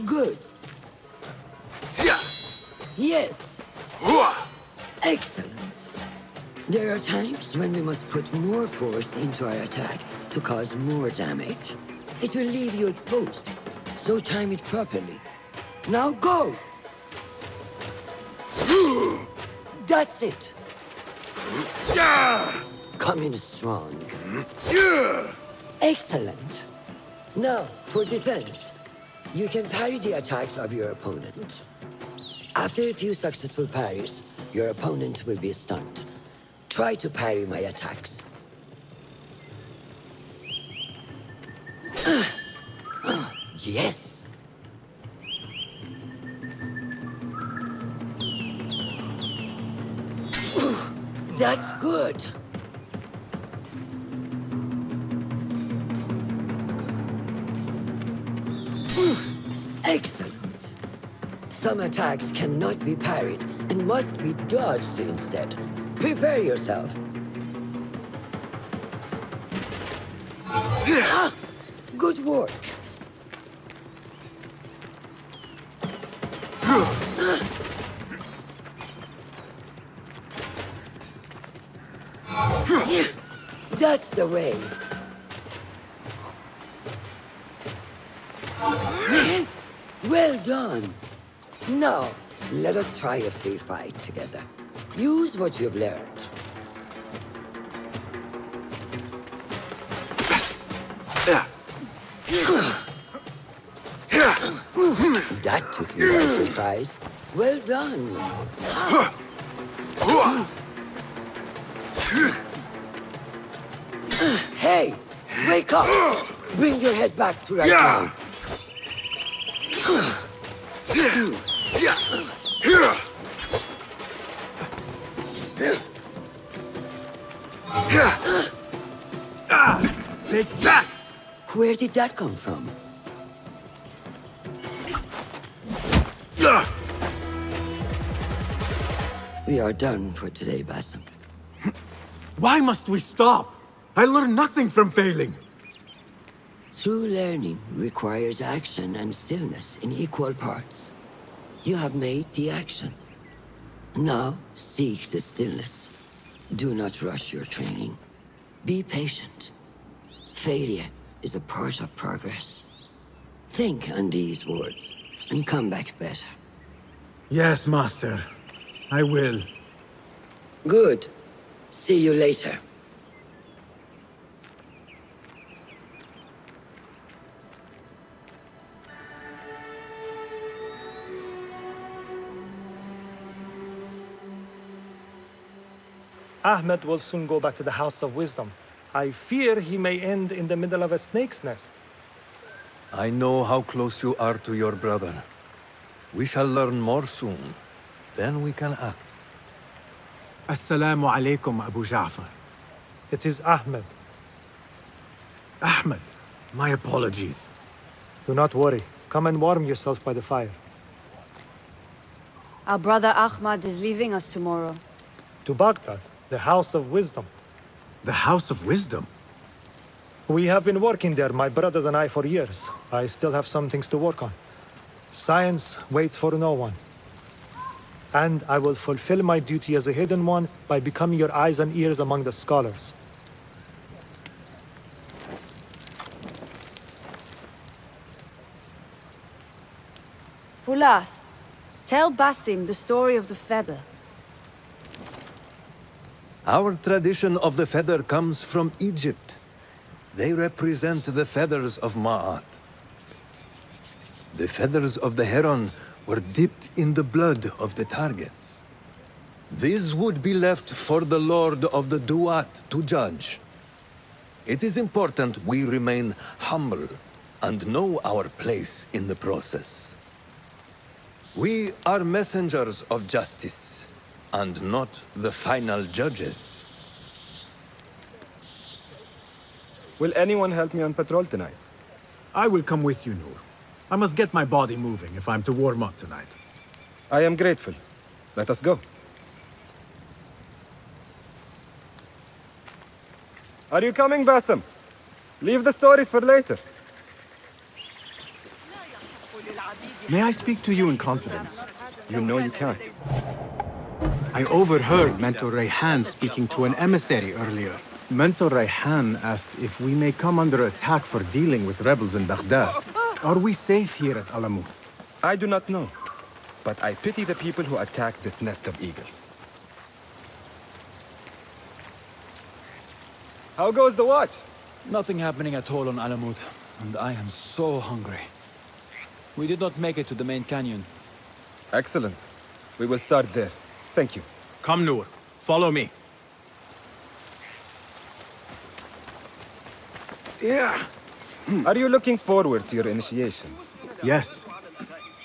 Good. Yes. Excellent. There are times when we must put more force into our attack to cause more damage. It will leave you exposed, so time it properly. Now go! That's it! Come in strong. Excellent. Now, for defense. You can parry the attacks of your opponent. After a few successful parries, your opponent will be stunned. Try to parry my attacks. Yes! That's good! Excellent. Some attacks cannot be parried and must be dodged instead. Prepare yourself. Good work. That's the way. Well done. Now, let us try a free fight together. Use what you've learned. That took me by surprise. Well done. Hey, wake up! Bring your head back to right now. Take that! Where did that come from? We are done for today, Basim. Why must we stop? I learned nothing from failing. True learning requires action and stillness in equal parts. You have made the action. Now, seek the stillness. Do not rush your training. Be patient. Failure is a part of progress. Think on these words, and come back better. Yes, Master. I will. Good. See you later. Ahmed will soon go back to the House of Wisdom. I fear he may end in the middle of a snake's nest. I know how close you are to your brother. We shall learn more soon. Then we can act. Assalamu alaikum, Abu Ja'far. It is Ahmed. Ahmed, my apologies. Do not worry. Come and warm yourself by the fire. Our brother Ahmad is leaving us tomorrow. To Baghdad, the House of Wisdom. The House of Wisdom? We have been working there, my brothers and I, for years. I still have some things to work on. Science waits for no one. And I will fulfill my duty as a hidden one by becoming your eyes and ears among the scholars. Fulath, tell Basim the story of the feather. Our tradition of the feather comes from Egypt. They represent the feathers of Ma'at. The feathers of the heron were dipped in the blood of the targets. These would be left for the Lord of the Duat to judge. It is important we remain humble and know our place in the process. We are messengers of justice, and not the final judges. Will anyone help me on patrol tonight? I will come with you, Noor. I must get my body moving if I'm to warm up tonight. I am grateful. Let us go. Are you coming, Basim? Leave the stories for later. May I speak to you in confidence? You know you can. I overheard Mentor Rayhan speaking to an emissary earlier. Mentor Rayhan asked if we may come under attack for dealing with rebels in Baghdad. Are we safe here at Alamut? I do not know, but I pity the people who attack this nest of eagles. How goes the watch? Nothing happening at all on Alamut, and I am so hungry. We did not make it to the main canyon. Excellent. We will start there. Thank you. Come, Noor. Follow me. Yeah. Are you looking forward to your initiation? Yes.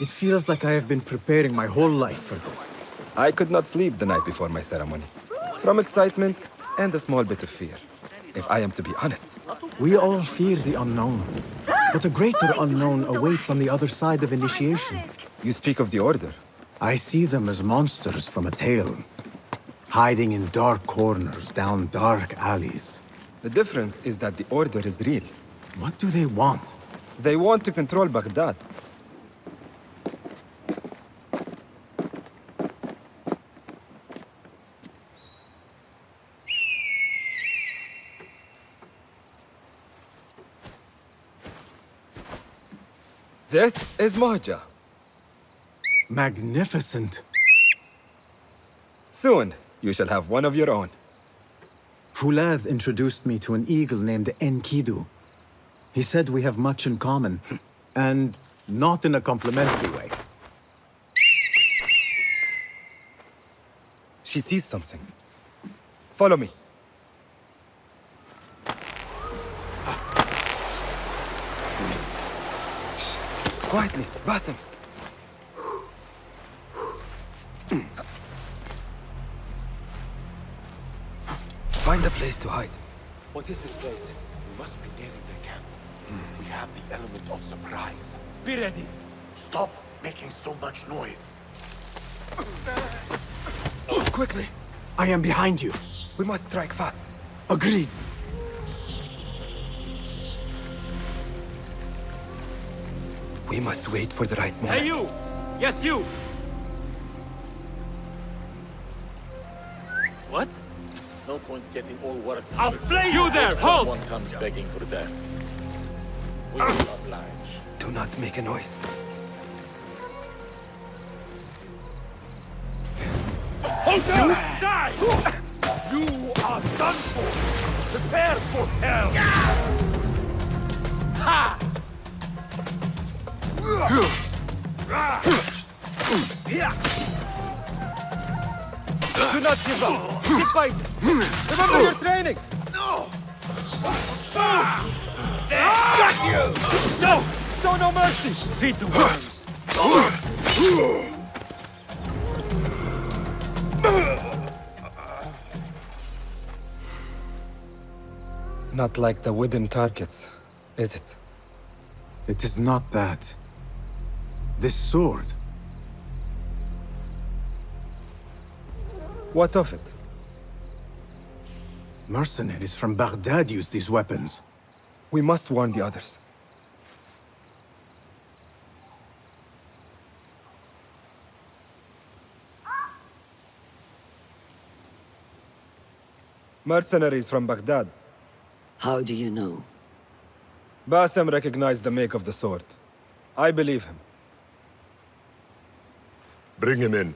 It feels like I have been preparing my whole life for this. I could not sleep the night before my ceremony. From excitement and a small bit of fear, if I am to be honest. We all fear the unknown. But a greater unknown awaits on the other side of initiation. You speak of the Order. I see them as monsters from a tale, hiding in dark corners, down dark alleys. The difference is that the Order is real. What do they want? They want to control Baghdad. This is Mahja. Magnificent. Soon, you shall have one of your own. Fulad introduced me to an eagle named Enkidu. He said we have much in common, and not in a complimentary way. She sees something. Follow me. Quietly, Basim. Find a place to hide. What is this place? We must be nearing the camp. We have the element of surprise. Be ready. Stop making so much noise. Quickly! I am behind you. We must strike fast. Agreed. We must wait for the right moment. Hey, you! Yes, you! What? No point getting all worked. I'll flay you there! Halt! Someone comes begging for death. We will oblige. Do not make a noise. Hold you! Die! You are done for! Prepare for hell! Ha! Do not give up! Keep fighting! Remember your training! Got you! No! Show no mercy! Feed the worms! Not like the wooden targets, is it? It is not that. This sword. What of it? Mercenaries from Baghdad use these weapons. We must warn the others. Mercenaries from Baghdad. How do you know? Basim recognized the make of the sword. I believe him. Bring him in.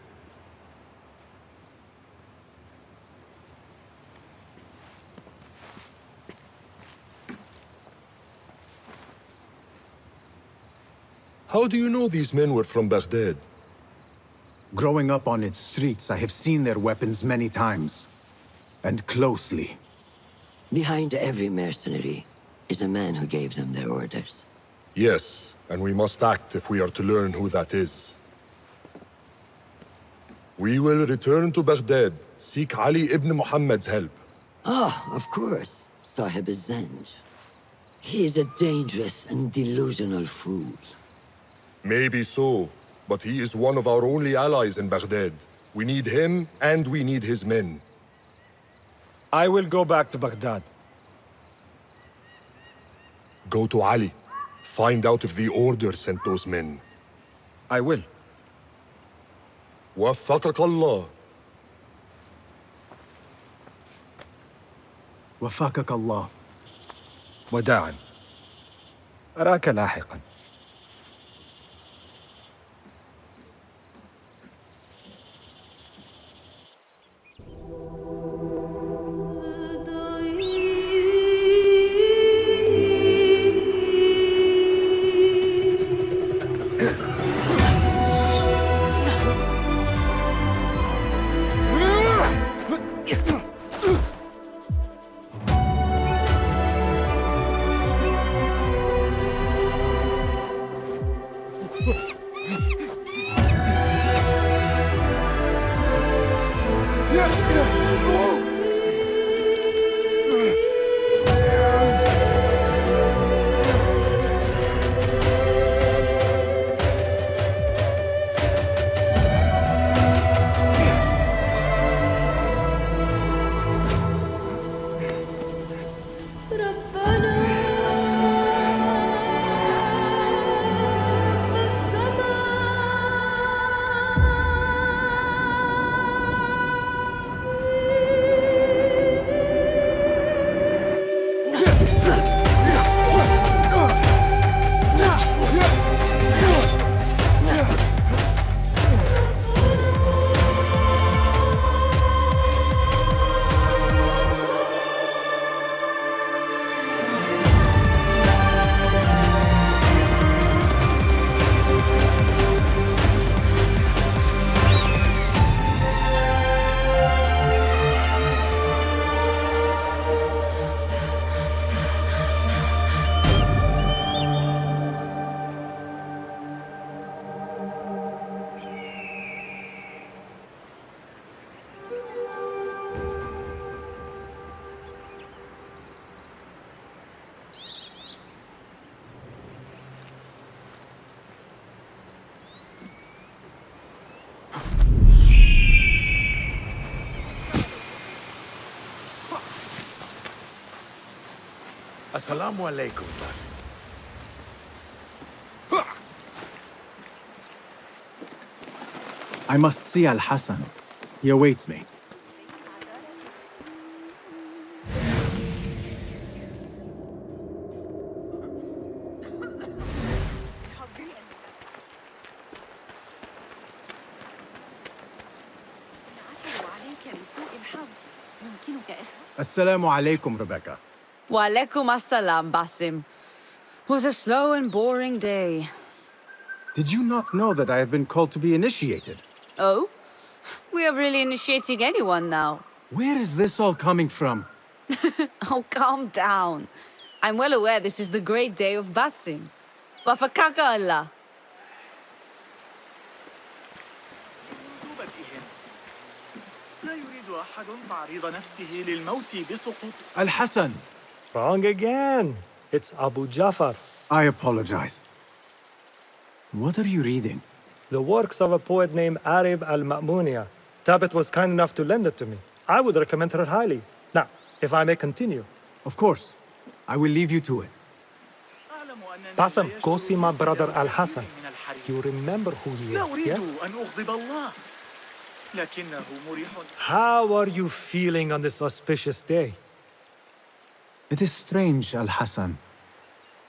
How do you know these men were from Baghdad? Growing up on its streets, I have seen their weapons many times. And closely. Behind every mercenary is a man who gave them their orders. Yes, and we must act if we are to learn who that is. We will return to Baghdad, seek Ali ibn Muhammad's help. Ah, of course. Sahib is Zenj. He is a dangerous and delusional fool. Maybe so, but he is one of our only allies in Baghdad. We need him, and we need his men. I will go back to Baghdad. Go to Ali. Find out if the order sent those men. I will. وفقك الله. وفقك الله. وداعا. أراك لاحقا. Assalamu alaikum, Basim. I must see Al-Hassan. He awaits me. Assalamu alaikum, Rebecca. Wa alaikum assalam, Basim. Was a slow and boring day. Did you not know that I have been called to be initiated? Oh? We are really initiating anyone now. Where is this all coming from? Oh, calm down. I'm well aware this is the great day of Basim. Wafakaka Allah. Al-Hassan. Wrong again. It's Abu Jafar. I apologize. What are you reading? The works of a poet named Arib al-Ma'munia. Tabit was kind enough to lend it to me. I would recommend her highly. Now, if I may continue. Of course. I will leave you to it. Basim, go see my brother Al-Hassan. You remember who he is, yes? How are you feeling on this auspicious day? It is strange, Al-Hassan.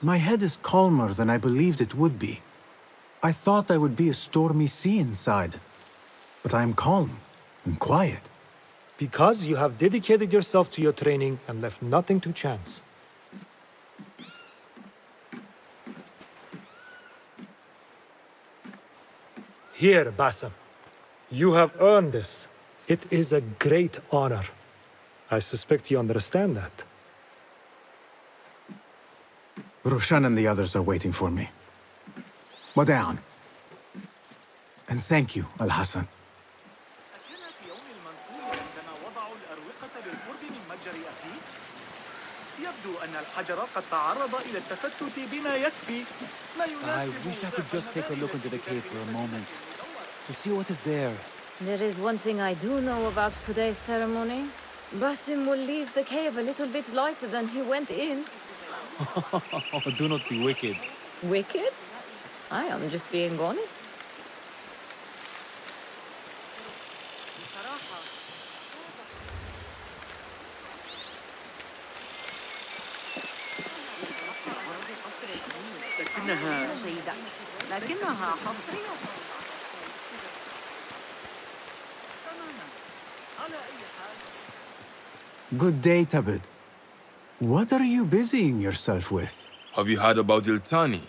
My head is calmer than I believed it would be. I thought I would be a stormy sea inside. But I am calm and quiet. Because you have dedicated yourself to your training and left nothing to chance. Here, Basim. You have earned this. It is a great honor. I suspect you understand that. Roshan and the others are waiting for me. Modern. And thank you, Al-Hassan. I wish I could just take a look into the cave for a moment, to see what is there. There is one thing I do know about today's ceremony. Basim will leave the cave a little bit lighter than he went in. Do not be wicked. Wicked? I am just being honest. لكنها جيدة. لكنها حصرية. Good day, Tabit. What are you busying yourself with? Have you heard about Iltani?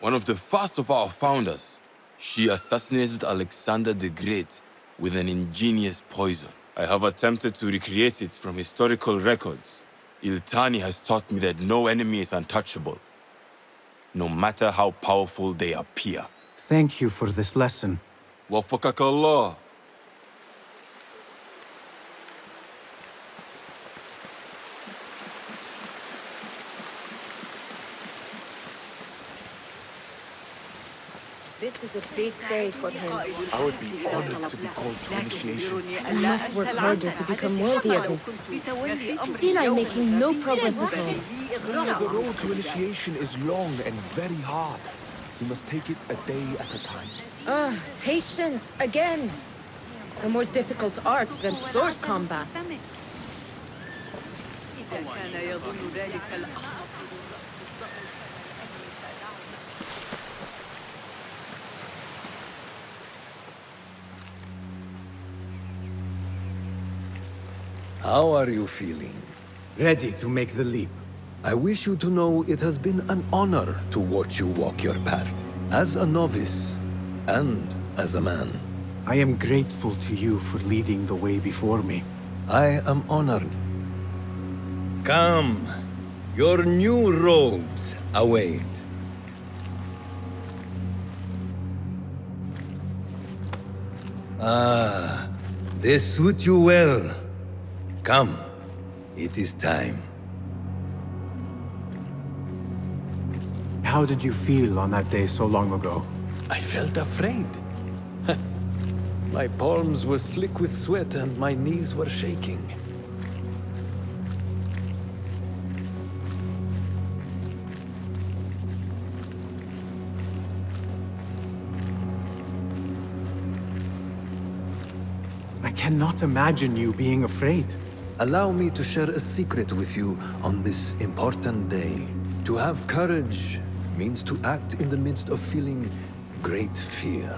One of the first of our founders. She assassinated Alexander the Great with an ingenious poison. I have attempted to recreate it from historical records. Iltani has taught me that no enemy is untouchable, no matter how powerful they appear. Thank you for this lesson. Wafakakallah. This is a big day for him. I would be honored to be called to initiation. You must work harder to become worthy of it. I feel I'm making no progress at all. The road to initiation is long and very hard. You must take it a day at a time. Patience, again. A more difficult art than sword combat. How are you feeling? Ready to make the leap. I wish you to know it has been an honor to watch you walk your path, as a novice and as a man. I am grateful to you for leading the way before me. I am honored. Come, your new robes await. Ah, they suit you well. Come, it is time. How did you feel on that day so long ago? I felt afraid. My palms were slick with sweat and my knees were shaking. I cannot imagine you being afraid. Allow me to share a secret with you on this important day. To have courage means to act in the midst of feeling great fear.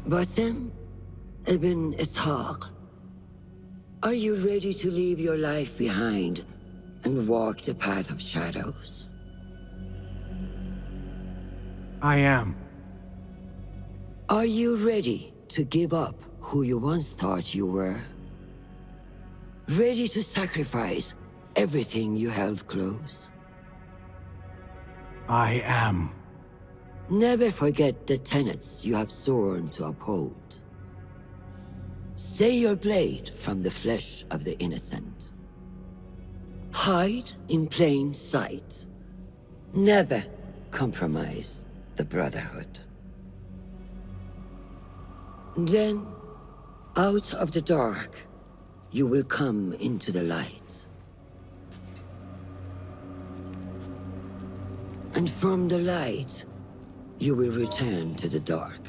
Basim ibn Ishaq, are you ready to leave your life behind and walk the path of shadows? I am. Are you ready to give up who you once thought you were? Ready to sacrifice everything you held close? I am. Never forget the tenets you have sworn to uphold. Stay your blade from the flesh of the innocent. Hide in plain sight. Never compromise the Brotherhood. Then, out of the dark, you will come into the light. And from the light, you will return to the dark.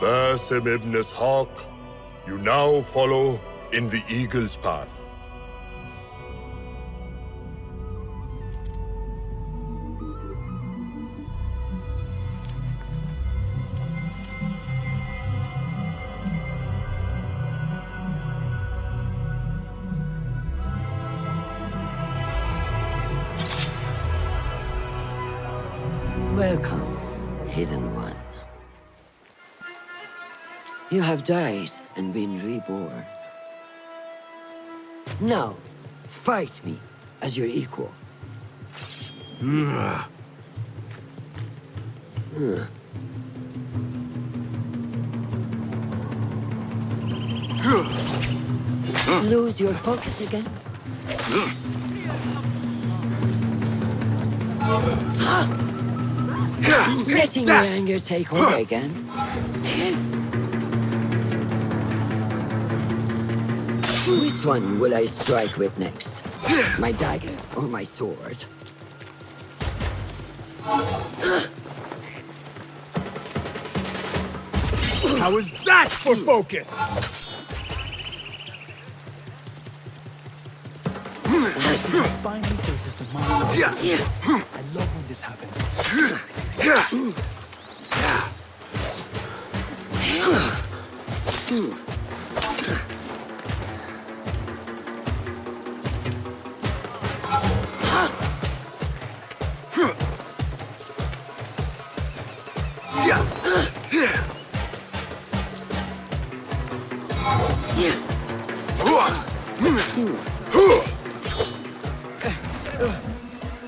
Basim ibn Ishaq, you now follow in the Eagle's path. Welcome, Hidden One. You have died and been reborn. Now, fight me as your equal. Lose your focus again? Letting your anger take over again? Which one will I strike with next? My dagger or my sword? How is that for focus? Finally faces the monster. I love when this happens.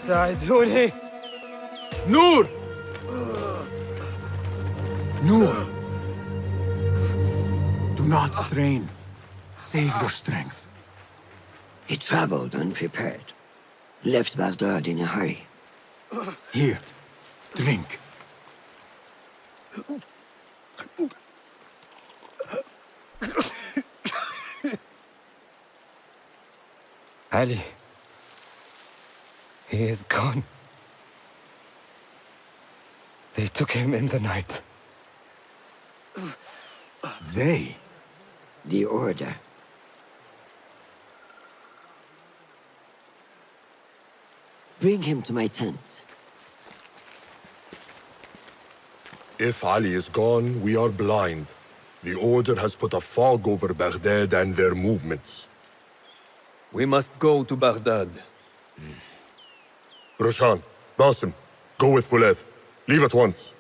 ساعدوني. نور! Noor! Do not strain. Save your strength. He traveled unprepared. Left Baghdad in a hurry. Here, drink. Ali. He is gone. They took him in the night. They? The Order. Bring him to my tent. If Ali is gone, we are blind. The Order has put a fog over Baghdad and their movements. We must go to Baghdad. Roshan, Basim, go with Fulad. Leave at once.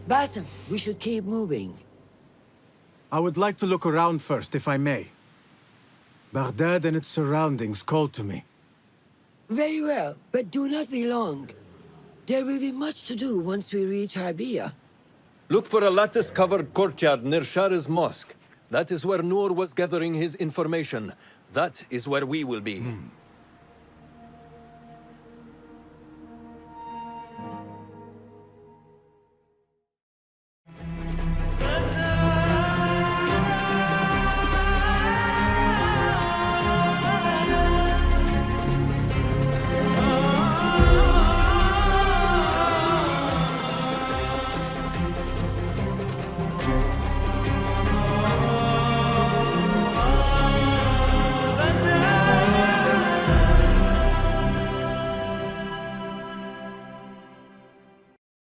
Basim, we should keep moving. I would like to look around first, if I may. Baghdad and its surroundings call to me. Very well, but do not be long. There will be much to do once we reach Harbiya. Look for a lattice-covered courtyard near Shah's mosque. That is where Noor was gathering his information. That is where we will be.